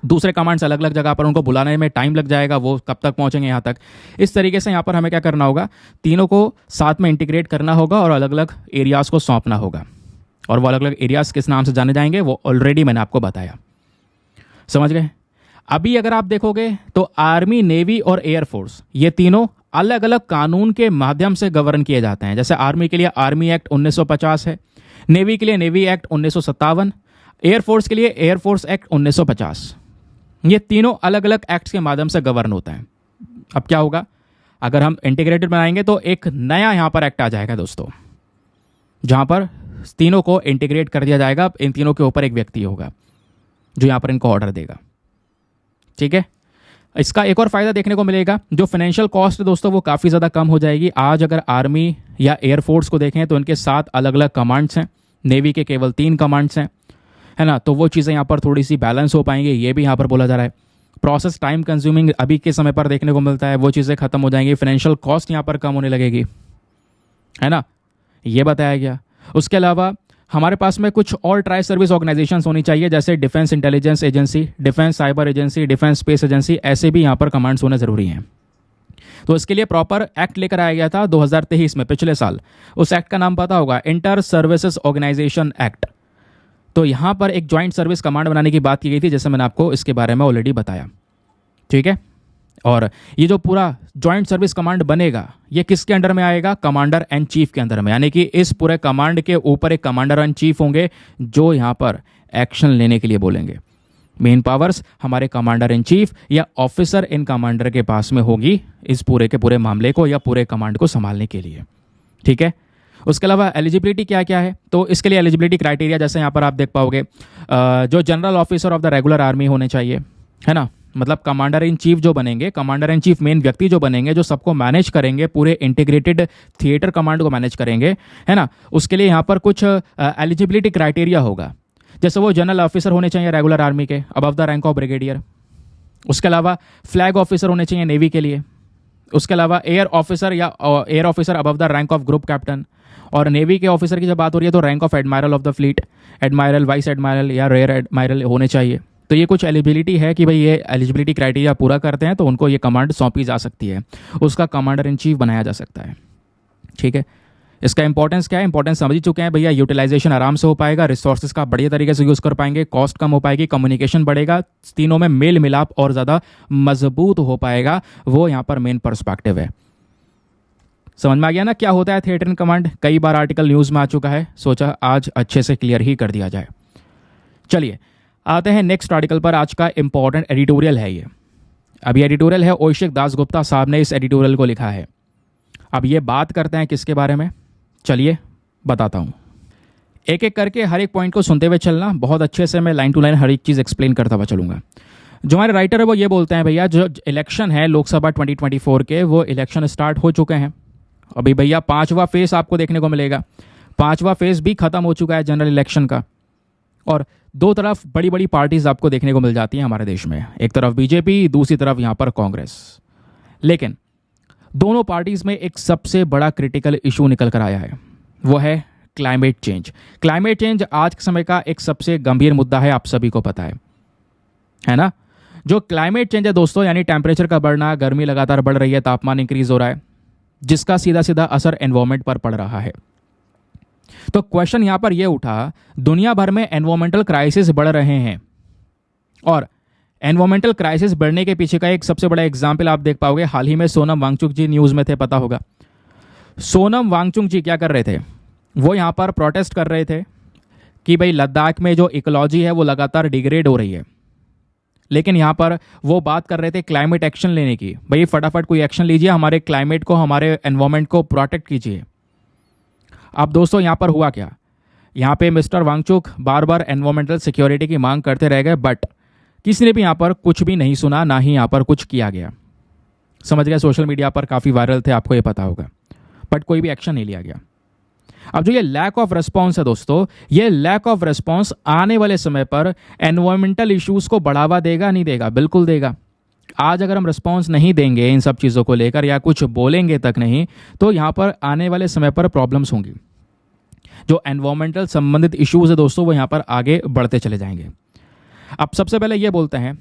दूसरे कमांड्स अलग अलग जगह पर, उनको बुलाने में टाइम लग जाएगा, वो कब तक पहुंचेंगे यहाँ तक। इस तरीके से यहाँ पर हमें क्या करना होगा, तीनों को साथ में इंटीग्रेट करना होगा और अलग अलग एरियाज़ को सौंपना होगा। और वो अलग अलग एरियाज़ किस नाम से जाने जाएंगे वो ऑलरेडी मैंने आपको बताया। समझ गए? अभी अगर आप देखोगे तो आर्मी, नेवी और एयरफोर्स ये तीनों अलग अलग कानून के माध्यम से गवर्न किए जाते हैं। जैसे आर्मी के लिए आर्मी एक्ट 1950 है, नेवी के लिए नेवी एक्ट 1957, एयरफोर्स के लिए एयरफोर्स एक्ट 1950। ये तीनों अलग अलग एक्ट्स के माध्यम से गवर्न होता है। अब क्या होगा, अगर हम इंटीग्रेटेड बनाएंगे तो एक नया यहाँ पर एक्ट आ जाएगा दोस्तों, जहाँ पर तीनों को इंटीग्रेट कर दिया जाएगा। इन तीनों के ऊपर एक व्यक्ति होगा जो यहाँ पर इनको ऑर्डर देगा। ठीक है, इसका एक और फायदा देखने को मिलेगा, जो फाइनेंशियल कॉस्ट दोस्तों वो काफ़ी ज़्यादा कम हो जाएगी। आज अगर आर्मी या एयरफोर्स को देखें तो इनके 7 अलग अलग कमांड्स हैं, नेवी के केवल 3 कमांड्स हैं, है ना। तो वो चीज़ें यहाँ पर थोड़ी सी बैलेंस हो पाएंगी, ये भी यहाँ पर बोला जा रहा है। प्रोसेस टाइम कंज्यूमिंग अभी के समय पर देखने को मिलता है, वो चीज़ें खत्म हो जाएंगी। फाइनेंशियल कॉस्ट यहाँ पर कम होने लगेगी, है ना, ये बताया गया। उसके अलावा हमारे पास में कुछ और ट्राई सर्विस ऑर्गेनाइजेशंस होनी चाहिए, जैसे defence intelligence agency, defence cyber agency, defence space agency, ऐसे भी यहाँ पर कमांड्स होने ज़रूरी हैं। तो इसके लिए प्रॉपर एक्ट लेकर आया गया था 2023 में, पिछले साल। उस एक्ट का नाम पता होगा, इंटर सर्विसेज ऑर्गेनाइजेशन एक्ट। तो यहाँ पर एक जॉइंट सर्विस कमांड बनाने की बात की गई थी, जैसे मैंने आपको इसके बारे में ऑलरेडी बताया। ठीक है, और ये जो पूरा जॉइंट सर्विस कमांड बनेगा ये किसके अंडर में आएगा, कमांडर एंड चीफ के अंदर में। यानी कि इस पूरे कमांड के ऊपर एक कमांडर एंड चीफ होंगे जो यहाँ पर एक्शन लेने के लिए बोलेंगे। मेन पावर्स हमारे कमांडर इन चीफ या ऑफिसर इन कमांडर के पास में होगी इस पूरे के पूरे मामले को या पूरे कमांड को संभालने के लिए। ठीक है, उसके अलावा एलिजिबिलिटी क्या क्या है, तो इसके लिए एलिजिबिलिटी क्राइटेरिया जैसे यहाँ पर आप देख पाओगे, जो general officer of the regular army होने चाहिए, है ना। मतलब कमांडर इन चीफ जो बनेंगे, कमांडर इन चीफ मेन व्यक्ति जो बनेंगे, जो सबको मैनेज करेंगे, पूरे इंटीग्रेटेड थिएटर कमांड को मैनेज करेंगे, है ना। उसके लिए यहाँ पर कुछ एलिजिबिलिटी क्राइटेरिया होगा, जैसे वो जनरल ऑफिसर होने चाहिए रेगुलर आर्मी के, above the rank of brigadier. उसके अलावा फ्लैग ऑफिसर होने चाहिए नेवी के लिए। उसके अलावा एयर ऑफिसर या air officer above the rank of group captain. और नेवी के ऑफिसर की जब बात हो रही है तो rank of admiral of the fleet, admiral, vice admiral या रेयर एडमायरल होने चाहिए। तो ये कुछ एलिजिबिलिटी है कि भाई ये एलिजिबिलिटी क्राइटेरिया पूरा करते हैं तो उनको ये कमांड सौंपी जा सकती है, उसका कमांडर इन चीफ बनाया जा सकता है। ठीक है, इसका इंपॉर्टेंस क्या है, इंपॉर्टेंस समझ ही चुके हैं भैया। यूटिलाइजेशन आराम से हो पाएगा, रिसोर्सेज का बढ़िया तरीके से यूज़ कर पाएंगे, कॉस्ट कम हो पाएगी, कम्युनिकेशन बढ़ेगा, तीनों में मेल मिलाप और ज़्यादा मजबूत हो पाएगा। वो यहाँ पर मेन पर्सपेक्टिव है। समझ में आ गया ना क्या होता है थिएटर इन कमांड। कई बार आर्टिकल न्यूज़ में आ चुका है, सोचा आज अच्छे से क्लियर ही कर दिया जाए। चलिए आते हैं नेक्स्ट आर्टिकल पर। आज का इंपॉर्टेंट एडिटोरियल है ये। अब ये एडिटोरियल है ओइशिक दासगुप्ता साहब ने इस एडिटोरियल को लिखा है। अब ये बात करते हैं किसके बारे में, चलिए बताता हूँ। एक एक करके हर एक पॉइंट को सुनते हुए चलना, बहुत अच्छे से मैं लाइन टू लाइन हर एक चीज़ एक्सप्लेन करता हुआ चलूँगा। जो हमारे राइटर है वो ये बोलते हैं भैया जो इलेक्शन है लोकसभा 2024 के, वो इलेक्शन स्टार्ट हो चुके हैं। अभी भैया 5वां फेज़ आपको देखने को मिलेगा। 5वां फेज़ भी ख़त्म हो चुका है जनरल इलेक्शन का। और 2 तरफ बड़ी बड़ी पार्टीज आपको देखने को मिल जाती हैं हमारे देश में, एक तरफ बीजेपी, दूसरी तरफ यहाँ पर कांग्रेस। लेकिन दोनों पार्टीज में एक सबसे बड़ा क्रिटिकल इशू निकल कर आया है, वो है क्लाइमेट चेंज। क्लाइमेट चेंज आज के समय का एक सबसे गंभीर मुद्दा है, आप सभी को पता है ना। जो क्लाइमेट चेंज है दोस्तों, यानी टेम्परेचर का बढ़ना, गर्मी लगातार बढ़ रही है, तापमान इंक्रीज हो रहा है, जिसका सीधा सीधा असर एनवायरमेंट पर पड़ रहा है। तो क्वेश्चन यहां पर यह उठा, दुनिया भर में एनवायरमेंटल क्राइसिस बढ़ रहे हैं और एनवायरमेंटल क्राइसिस बढ़ने के पीछे का एक सबसे बड़ा एग्जाम्पल आप देख पाओगे। हाल ही में सोनम वांगचुक जी न्यूज़ में थे, पता होगा। सोनम वांगचुक जी क्या कर रहे थे, वो यहाँ पर प्रोटेस्ट कर रहे थे कि भाई लद्दाख में जो इकोलॉजी है वो लगातार डिग्रेड हो रही है। लेकिन यहाँ पर वो बात कर रहे थे क्लाइमेट एक्शन लेने की, भाई फटाफट कोई एक्शन लीजिए, हमारे क्लाइमेट को, हमारे एनवायरमेंट को प्रोटेक्ट कीजिए। अब दोस्तों यहाँ पर हुआ क्या, यहाँ पे मिस्टर वांगचुक बार बार एनवायरमेंटल सिक्योरिटी की मांग करते रह गए, बट किसी ने भी यहाँ पर कुछ भी नहीं सुना, ना ही यहाँ पर कुछ किया गया। समझ गए, सोशल मीडिया पर काफ़ी वायरल थे, आपको ये पता होगा, बट कोई भी एक्शन नहीं लिया गया। अब जो ये लैक ऑफ रिस्पॉन्स है दोस्तों, ये लैक ऑफ रिस्पॉन्स आने वाले समय पर एनवायरमेंटल इश्यूज को बढ़ावा देगा, नहीं देगा? बिल्कुल देगा। आज अगर हम रिस्पॉन्स नहीं देंगे इन सब चीज़ों को लेकर या कुछ बोलेंगे तक नहीं, तो यहाँ पर आने वाले समय पर प्रॉब्लम्स होंगी। जो एनवायरमेंटल संबंधित इश्यूज़ है दोस्तों, वो यहाँ पर आगे बढ़ते चले जाएंगे। अब सबसे पहले ये बोलते हैं,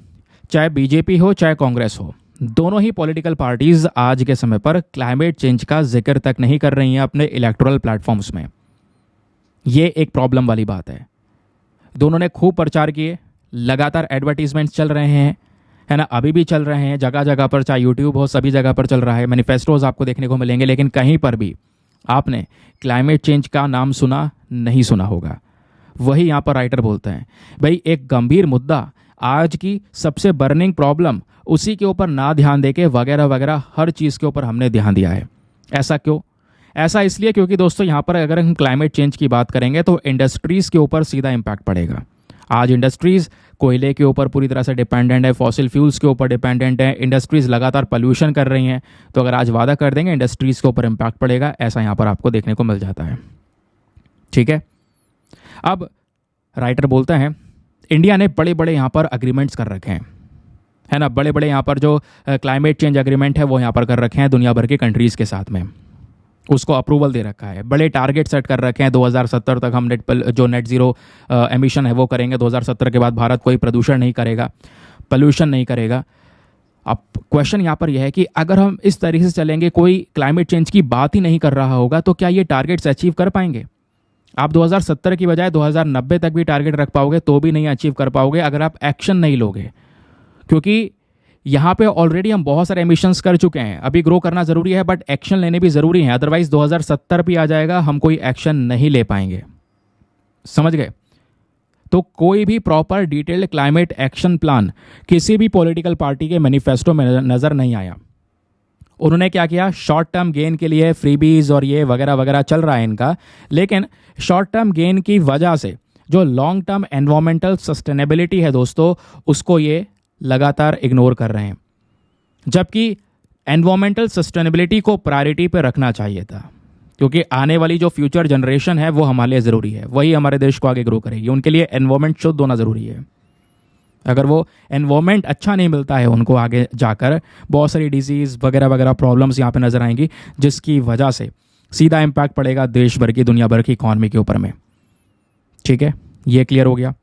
चाहे बीजेपी हो चाहे कांग्रेस हो, दोनों ही पॉलिटिकल पार्टीज आज के समय पर क्लाइमेट चेंज का जिक्र तक नहीं कर रही हैं अपने इलेक्टोरल प्लेटफॉर्म्स में। ये एक प्रॉब्लम वाली बात है। दोनों ने खूब प्रचार किए, लगातार एडवर्टीजमेंट्स चल रहे हैं, है ना, अभी भी चल रहे हैं, जगह जगह पर, चाहे यूट्यूब हो, सभी जगह पर चल रहा है, मैनिफेस्टोज आपको देखने को मिलेंगे, लेकिन कहीं पर भी आपने क्लाइमेट चेंज का नाम सुना नहीं सुना होगा। वही यहाँ पर राइटर बोलते हैं, भाई एक गंभीर मुद्दा, आज की सबसे बर्निंग प्रॉब्लम, उसी के ऊपर ना ध्यान देके वगैरह वगैरह हर चीज़ के ऊपर हमने ध्यान दिया है। ऐसा क्यों? ऐसा इसलिए क्योंकि दोस्तों यहाँ पर अगर हम क्लाइमेट चेंज की बात करेंगे तो इंडस्ट्रीज़ के ऊपर सीधा इम्पैक्ट पड़ेगा। आज इंडस्ट्रीज़ कोयले के ऊपर पूरी तरह से डिपेंडेंट है, फॉसिल फ्यूल्स के ऊपर डिपेंडेंट है, इंडस्ट्रीज़ लगातार पोल्यूशन कर रही हैं। तो अगर आज वादा कर देंगे इंडस्ट्रीज़ के ऊपर इम्पैक्ट पड़ेगा, ऐसा यहाँ पर आपको देखने को मिल जाता है। ठीक है, अब राइटर बोलता है इंडिया ने बड़े बड़े यहाँ पर अग्रीमेंट्स कर रखे हैं, है ना, बड़े बड़े यहाँ पर जो क्लाइमेट चेंज एग्रीमेंट है वो यहाँ पर कर रखे हैं दुनिया भर के कंट्रीज़ के साथ में, उसको अप्रूवल दे रखा है। बड़े टारगेट सेट कर रखे हैं, 2070 तक हम नेट ज़ीरो एमिशन है वो करेंगे। 2070 के बाद भारत कोई प्रदूषण नहीं करेगा, पोल्यूशन नहीं करेगा। अब क्वेश्चन यहाँ पर यह है कि अगर हम इस तरीके से चलेंगे, कोई क्लाइमेट चेंज की बात ही नहीं कर रहा होगा, तो क्या ये टारगेट्स अचीव कर पाएंगे? आप 2070 की बजाय 2090 तक भी टारगेट रख पाओगे तो भी नहीं अचीव कर पाओगे अगर आप एक्शन नहीं लोगे, क्योंकि यहाँ पे ऑलरेडी हम बहुत सारे एमिशंस कर चुके हैं। अभी ग्रो करना ज़रूरी है, बट एक्शन लेने भी ज़रूरी है, अदरवाइज 2070 भी आ जाएगा, हम कोई एक्शन नहीं ले पाएंगे। समझ गए? तो कोई भी proper detailed climate action plan किसी भी पॉलिटिकल पार्टी के मैनिफेस्टो में नज़र नहीं आया। उन्होंने क्या किया, शॉर्ट टर्म गेन के लिए फ्रीबीज और ये वगैरह वगैरह चल रहा है इनका, लेकिन शॉर्ट टर्म गेन की वजह से जो लॉन्ग टर्म एनवायरमेंटल सस्टेनेबिलिटी है दोस्तों, उसको ये लगातार इग्नोर कर रहे हैं। जबकि एनवायरमेंटल सस्टेनेबिलिटी को प्रायोरिटी पे रखना चाहिए था, क्योंकि आने वाली जो फ्यूचर जनरेशन है वो हमारे लिए ज़रूरी है, वही हमारे देश को आगे ग्रो करेगी। उनके लिए एनवायरमेंट शुद्ध होना ज़रूरी है। अगर वो एनवायरमेंट अच्छा नहीं मिलता है उनको, आगे जाकर बहुत सारी डिजीज़ वगैरह वगैरह प्रॉब्लम्स यहाँ पे नज़र आएंगी, जिसकी वजह से सीधा इम्पैक्ट पड़ेगा देश भर की, दुनिया भर की इकॉनमी के ऊपर में। ठीक है, ये क्लियर हो गया।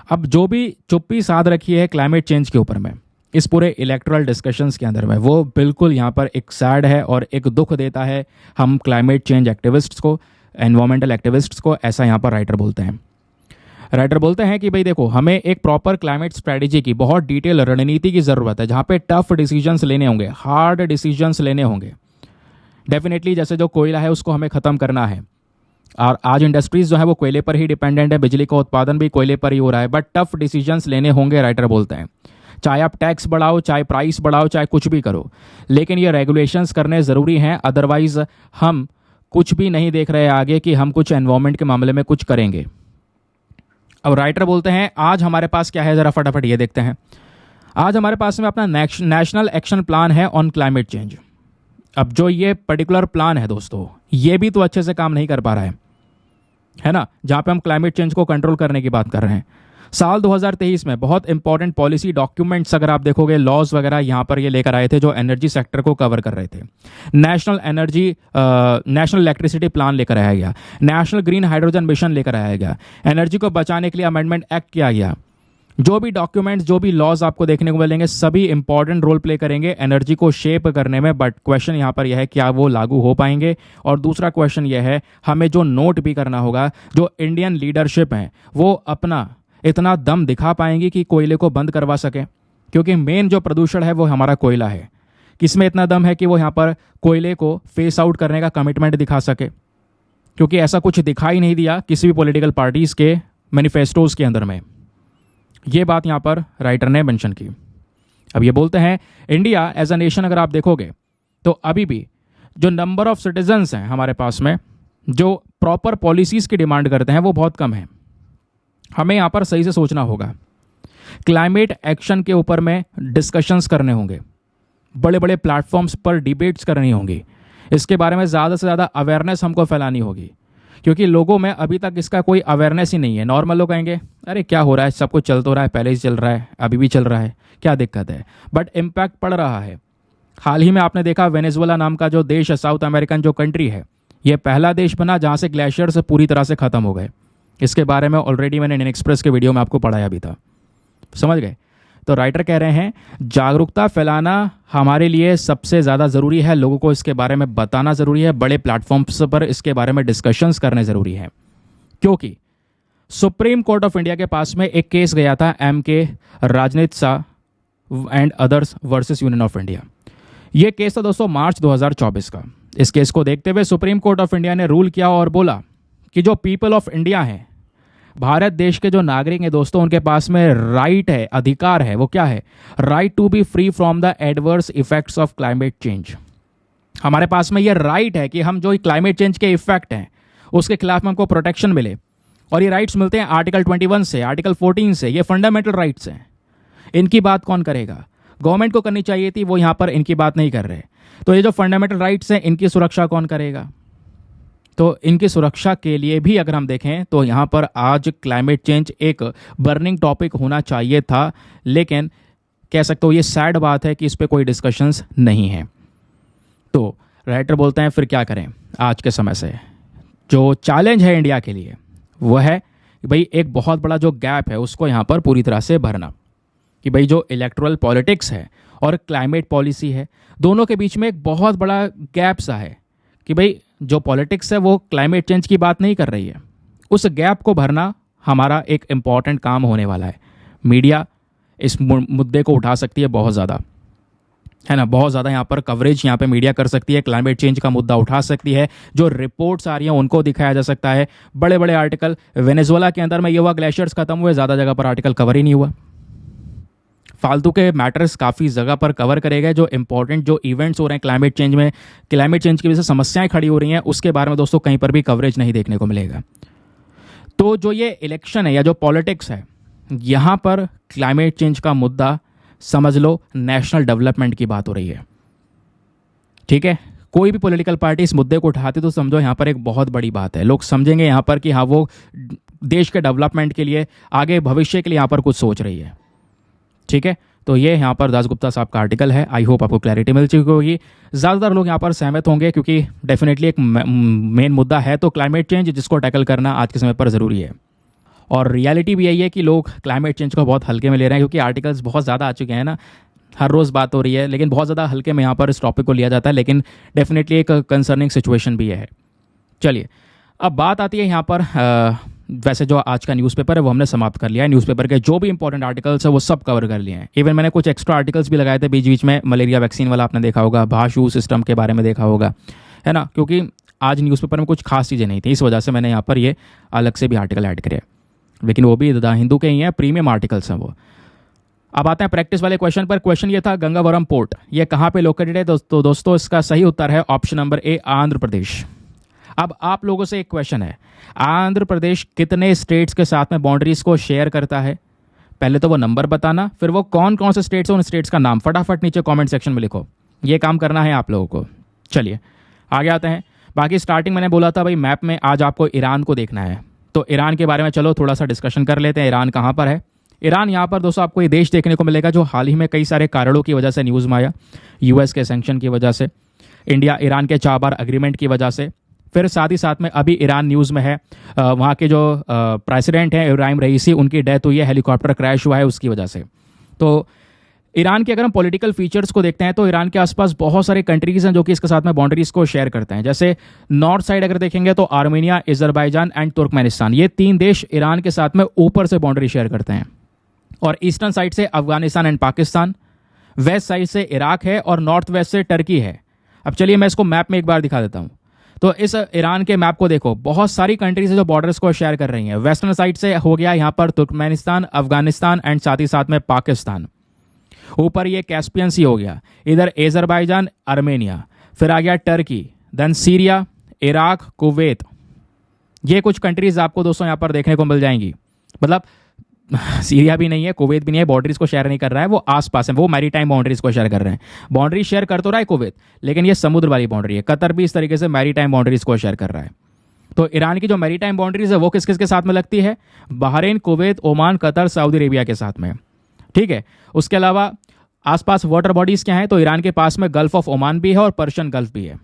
अब जो भी चुप्पी साध रखी है क्लाइमेट चेंज के ऊपर में इस पूरे इलेक्टोरल डिस्कशंस के अंदर में, वो बिल्कुल यहाँ पर एक सैड है और एक दुख देता है हम क्लाइमेट चेंज एक्टिविस्ट्स को, एनवायरमेंटल एक्टिविस्ट्स को। ऐसा यहाँ पर राइटर बोलते हैं। राइटर बोलते हैं कि भाई देखो, हमें एक प्रॉपर क्लाइमेट स्ट्रेटजी की, बहुत डिटेल रणनीति की ज़रूरत है, जहाँ पे टफ डिसीजंस लेने होंगे, हार्ड डिसीजंस लेने होंगे। डेफिनेटली जैसे जो कोयला है उसको हमें ख़त्म करना है, और आज इंडस्ट्रीज़ जो है वो कोयले पर ही डिपेंडेंट है, बिजली का उत्पादन भी कोयले पर ही हो रहा है, बट टफ डिसीजंस लेने होंगे। राइटर बोलते हैं चाहे आप टैक्स बढ़ाओ, चाहे प्राइस बढ़ाओ, चाहे कुछ भी करो, लेकिन ये रेगुलेशंस करने ज़रूरी हैं, अदरवाइज हम कुछ भी नहीं देख रहे आगे कि हम कुछ एनवायरमेंट के मामले में कुछ करेंगे। अब राइटर बोलते हैं आज हमारे पास क्या है, ज़रा फटाफट ये देखते हैं। आज हमारे पास में अपना नेशनल एक्शन प्लान है ऑन क्लाइमेट चेंज। अब जो ये पर्टिकुलर प्लान है दोस्तों, ये भी तो अच्छे से काम नहीं कर पा रहा है ना, जहाँ पे हम क्लाइमेट चेंज को कंट्रोल करने की बात कर रहे हैं। साल 2023 में बहुत इंपॉर्टेंट पॉलिसी डॉक्यूमेंट्स अगर आप देखोगे, लॉज वगैरह यहाँ पर ये लेकर आए थे जो एनर्जी सेक्टर को कवर कर रहे थे। नेशनल इलेक्ट्रिसिटी प्लान लेकर आया गया, नेशनल ग्रीन हाइड्रोजन मिशन लेकर आया गया, एनर्जी को बचाने के लिए अमेंडमेंट एक्ट किया गया। जो भी डॉक्यूमेंट्स, जो भी लॉज आपको देखने को मिलेंगे, सभी इंपॉर्टेंट रोल प्ले करेंगे एनर्जी को शेप करने में। बट क्वेश्चन यहाँ पर यह है क्या वो लागू हो पाएंगे, और दूसरा क्वेश्चन यह है हमें जो नोट भी करना होगा, जो इंडियन लीडरशिप है वो अपना इतना दम दिखा पाएंगी कि कोयले को बंद करवा सके, क्योंकि मेन जो प्रदूषण है वो हमारा कोयला है। किसमें इतना दम है कि वो यहाँ पर कोयले को फेस आउट करने का कमिटमेंट दिखा सके, क्योंकि ऐसा कुछ दिखाई नहीं दिया किसी भी पॉलिटिकल पार्टीज़ के मैनिफेस्टोज़ के अंदर में। ये बात यहाँ पर राइटर ने मेंशन की। अब ये बोलते हैं इंडिया एज अ नेशन अगर आप देखोगे तो अभी भी जो नंबर ऑफ सिटीजन्स हैं हमारे पास में जो प्रॉपर पॉलिसीज़ की डिमांड करते हैं वो बहुत कम है। हमें यहाँ पर सही से सोचना होगा। क्लाइमेट एक्शन के ऊपर में डिस्कशंस करने होंगे, बड़े बड़े प्लेटफॉर्म्स पर डिबेट्स करनी होंगी, इसके बारे में ज़्यादा से ज़्यादा अवेयरनेस हमको फैलानी होगी, क्योंकि लोगों में अभी तक इसका कोई अवेयरनेस ही नहीं है। नॉर्मल लोग कहेंगे अरे क्या हो रहा है, सब कुछ चल तो रहा है, पहले ही चल रहा है, अभी भी चल रहा है, क्या दिक्कत है। बट इम्पैक्ट पड़ रहा है। हाल ही में आपने देखा वेनेजुएला नाम का जो देश है, साउथ अमेरिकन जो कंट्री है, ये पहला देश बना जहाँ से ग्लेशियर्स पूरी तरह से ख़त्म हो गए। इसके बारे में ऑलरेडी मैंने इंडियन एक्सप्रेस के वीडियो में आपको पढ़ाया भी था, समझ गए। तो राइटर कह रहे हैं जागरूकता फैलाना हमारे लिए सबसे ज़्यादा ज़रूरी है, लोगों को इसके बारे में बताना ज़रूरी है, बड़े प्लेटफॉर्म्स पर इसके बारे में डिस्कशंस करने ज़रूरी है। क्योंकि सुप्रीम कोर्ट ऑफ इंडिया के पास में एक केस गया था MK Rajneet Shah and others versus Union of India. ये केस था दोस्तों मार्च 2024 का। इस केस को देखते हुए सुप्रीम कोर्ट ऑफ इंडिया ने रूल किया और बोला कि जो पीपल ऑफ इंडिया हैं, भारत देश के जो नागरिक हैं दोस्तों, उनके पास में राइट है, अधिकार है। वो क्या है? Right to be free from the adverse effects of climate change. हमारे पास में ये राइट है कि हम जो क्लाइमेट चेंज के इफेक्ट हैं उसके खिलाफ में हमको प्रोटेक्शन मिले। और ये राइट्स मिलते हैं आर्टिकल 21 से, आर्टिकल 14 से। ये फंडामेंटल राइट्स हैं। इनकी बात कौन करेगा? गवर्नमेंट को करनी चाहिए थी, वो यहाँ पर इनकी बात नहीं कर रहे। तो ये जो फंडामेंटल राइट्स हैं, इनकी सुरक्षा कौन करेगा? तो इनकी सुरक्षा के लिए भी अगर हम देखें तो यहाँ पर आज क्लाइमेट चेंज एक बर्निंग टॉपिक होना चाहिए था, लेकिन कह सकते हो ये सैड बात है कि इस पर कोई डिस्कशंस नहीं है। तो राइटर बोलते हैं फिर क्या करें? आज के समय से जो चैलेंज है इंडिया के लिए वो है कि भाई एक बहुत बड़ा जो गैप है उसको यहाँ पर पूरी तरह से भरना। कि भाई जो इलेक्टोरल पॉलिटिक्स है और क्लाइमेट पॉलिसी है, दोनों के बीच में एक बहुत बड़ा गैप सा है कि भाई जो पॉलिटिक्स है वो क्लाइमेट चेंज की बात नहीं कर रही है। उस गैप को भरना हमारा एक इम्पॉर्टेंट काम होने वाला है। मीडिया इस मुद्दे को उठा सकती है बहुत ज़्यादा, है ना, बहुत ज़्यादा यहाँ पर कवरेज यहाँ पे मीडिया कर सकती है, क्लाइमेट चेंज का मुद्दा उठा सकती है। जो रिपोर्ट्स आ रही हैं उनको दिखाया जा सकता है। बड़े बड़े आर्टिकल, वेनेजुएला के अंदर में ये हुआ, ग्लेशियर्स खत्म हुए, ज़्यादा जगह पर आर्टिकल कवर ही नहीं हुआ। फालतू के मैटर्स काफ़ी जगह पर कवर करे गए। जो इंपॉर्टेंट जो इवेंट्स हो रहे हैं क्लाइमेट चेंज में, क्लाइमेट चेंज की वजह से समस्याएं खड़ी हो रही हैं, उसके बारे में दोस्तों कहीं पर भी कवरेज नहीं देखने को मिलेगा। तो जो ये इलेक्शन है या जो पॉलिटिक्स है, यहाँ पर क्लाइमेट चेंज का मुद्दा समझ लो नेशनल डेवलपमेंट की बात हो रही है। ठीक है, कोई भी पॉलिटिकल पार्टी इस मुद्दे को उठाती तो समझो यहाँ पर एक बहुत बड़ी बात है। लोग समझेंगे यहाँ पर कि हाँ वो देश के डेवलपमेंट के लिए, आगे भविष्य के लिए यहाँ पर कुछ सोच रही है। ठीक है, तो ये यहाँ पर दासगुप्ता साहब का आर्टिकल है। आई होप आपको क्लैरिटी मिल चुकी होगी। ज़्यादातर लोग यहाँ पर सहमत होंगे क्योंकि डेफिनेटली एक मेन मुद्दा है तो क्लाइमेट चेंज, जिसको टैकल करना आज के समय पर ज़रूरी है। और रियलिटी भी यही है कि लोग क्लाइमेट चेंज को बहुत हल्के में ले रहे हैं क्योंकि आर्टिकल्स बहुत ज़्यादा आ चुके हैं ना, हर रोज़ बात हो रही है, लेकिन बहुत ज़्यादा हल्के में यहाँ पर इस टॉपिक को लिया जाता है। लेकिन डेफिनेटली एक कंसर्निंग सिचुएशन भी है। चलिए, अब बात आती है यहाँ पर वैसे जो आज का न्यूज़पेपर है वो हमने समाप्त कर लिया है। न्यूज़पेपर के जो भी इंपॉर्टेंट आर्टिकल्स है वो सब कवर कर लिए हैं। इवन मैंने कुछ एक्स्ट्रा आर्टिकल्स भी लगाए थे बीच बीच में। मलेरिया वैक्सीन वाला आपने देखा होगा, भाषु सिस्टम के बारे में देखा होगा, है ना, क्योंकि आज न्यूज़पेपर में कुछ खास चीज़ें नहीं थी, इस वजह से मैंने यहाँ पर ये अलग से भी आर्टिकल ऐड करे, लेकिन वो भी द हिंदू के ही हैं, प्रीमियम आर्टिकल्स हैं वो। अब आते हैं प्रैक्टिस वाले क्वेश्चन पर। क्वेश्चन ये था गंगावरम पोर्ट ये कहाँ पे लोकेटेड है? तो दोस्तों इसका सही उत्तर है ऑप्शन नंबर ए, आंध्र प्रदेश। अब आप लोगों से एक क्वेश्चन है, आंध्र प्रदेश कितने स्टेट्स के साथ में बाउंड्रीज को शेयर करता है? पहले तो वो नंबर बताना, फिर वो कौन कौन से स्टेट्स हैं, उन स्टेट्स का नाम फटाफट नीचे कमेंट सेक्शन में लिखो। ये काम करना है आप लोगों को। चलिए आगे आते हैं। बाकी स्टार्टिंग मैंने बोला था भाई मैप में आज आपको ईरान को देखना है, तो ईरान के बारे में चलो थोड़ा सा डिस्कशन कर लेते हैं। ईरान कहाँ पर है? ईरान यहाँ पर दोस्तों आपको ये देश देखने को मिलेगा जो हाल ही में कई सारे कारणों की वजह से न्यूज़ में आया। यूएस के सैंक्शन की वजह से, इंडिया ईरान के 4 बार अग्रीमेंट की वजह से, फिर साथ ही साथ में अभी ईरान न्यूज़ में है, वहाँ के जो प्रेसिडेंट हैं इब्राहिम रईसी, उनकी डेथ हुई है, हेलीकॉप्टर क्रैश हुआ है उसकी वजह से। तो ईरान के अगर हम पॉलिटिकल फीचर्स को देखते हैं तो ईरान के आसपास बहुत सारे कंट्रीज़ हैं जो कि इसके साथ में बाउंड्रीज को शेयर करते हैं। जैसे नॉर्थ साइड अगर देखेंगे तो आर्मेनिया, अजरबैजान एंड तुर्कमेनिस्तान, ये 3 देश ईरान के साथ में ऊपर से बाउंड्री शेयर करते हैं। और ईस्टर्न साइड से Afghanistan and Pakistan, west side से इराक है और नॉर्थ वेस्ट से टर्की है। अब चलिए मैं इसको मैप में एक बार दिखा देता हूँ। तो इस ईरान के मैप को देखो, बहुत सारी कंट्रीज है जो बॉर्डर्स को शेयर कर रही हैं। वेस्टर्न साइड से हो गया यहाँ पर तुर्कमेनिस्तान, अफगानिस्तान एंड साथ ही साथ में पाकिस्तान। ऊपर ये कैस्पियन सी हो गया, इधर अजरबैजान, आर्मेनिया, फिर आ गया Turkey, then Syria, Iraq, Kuwait. ये कुछ कंट्रीज आपको दोस्तों यहाँ पर देखने को मिल जाएंगी। मतलब सीरिया भी नहीं है, कुवैत भी नहीं है, बाउंड्रीज को शेयर नहीं कर रहा है, वो आसपास है, वो मैरीटाइम बाउंड्रीज को शेयर कर रहे हैं। बाउंड्री शेयर कर तो रहा है कुवैत, लेकिन ये समुद्र वाली बाउंड्री है। कतर भी इस तरीके से मैरीटाइम बाउंड्रीज को शेयर कर रहा है। तो ईरान की जो मैरीटाइम बाउंड्रीज है वो किस किस के साथ में लगती है? Bahrain, Kuwait, Oman, Qatar, Saudi Arabia के साथ में। ठीक है, उसके अलावा आसपास वाटर बॉडीज क्या हैं? तो ईरान के पास में गल्फ ऑफ ओमान भी है और पर्शियन गल्फ भी है।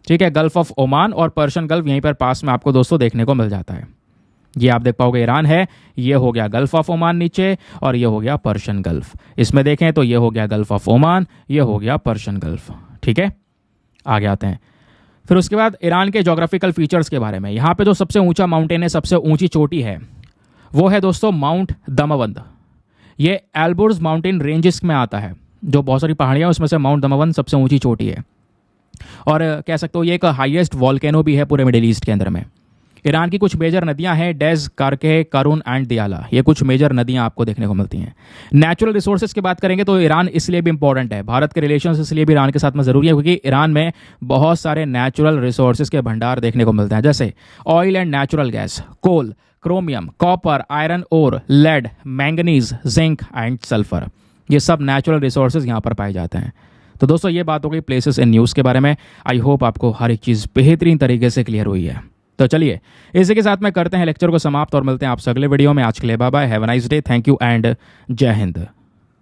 ठीक है, गल्फ ऑफ ओमान और पर्शियन गल्फ यहीं पर पास में आपको दोस्तों देखने को मिल जाता है। ये आप देख पाओगे ईरान है, ये हो गया गल्फ ऑफ ओमान नीचे, और ये हो गया पर्शियन गल्फ। इसमें देखें तो ये हो गया गल्फ ऑफ ओमान, ये हो गया पर्शियन गल्फ। ठीक है, आगे आते हैं। फिर उसके बाद ईरान के जोग्राफिकल फीचर्स के बारे में। यहाँ पे जो सबसे ऊंचा माउंटेन है, सबसे ऊंची चोटी है, वो है दोस्तों माउंट दमवंद। ये एल्बुर्ज माउंटेन रेंजेस में आता है, जो बहुत सारी पहाड़ियाँ उसमें से माउंट दमवंद सबसे ऊंची चोटी है। और कह सकते हो ये एक हाईएस्ट वॉल्केनो भी है पूरे मिडिल ईस्ट के अंदर में। ईरान की कुछ मेजर नदियां हैं, डेज, कारके, कारून एंड दियाला। ये कुछ मेजर नदियां आपको देखने को मिलती हैं। नेचुरल रिसोर्सेज की बात करेंगे तो ईरान इसलिए भी इंपॉर्टेंट है, भारत के रिलेशंस इसलिए भी ईरान के साथ में ज़रूरी है, क्योंकि ईरान में बहुत सारे नेचुरल रिसोर्सेज के भंडार देखने को मिलते हैं, जैसे oil and natural gas, coal, chromium, copper, iron ore, lead, manganese, zinc and sulphur. ये सब नेचुरल रिसोर्सेज यहाँ पर पाए जाते हैं। तो दोस्तों ये बात हो गई प्लेसेस इन न्यूज़ के बारे में। आई होप आपको हर एक चीज़ बेहतरीन तरीके से क्लियर हुई है। तो चलिए इसी के साथ में करते हैं लेक्चर को समाप्त और मिलते हैं आपसे अगले वीडियो में। आज के लिए bye bye, have a nice day, thank you and जय हिंद।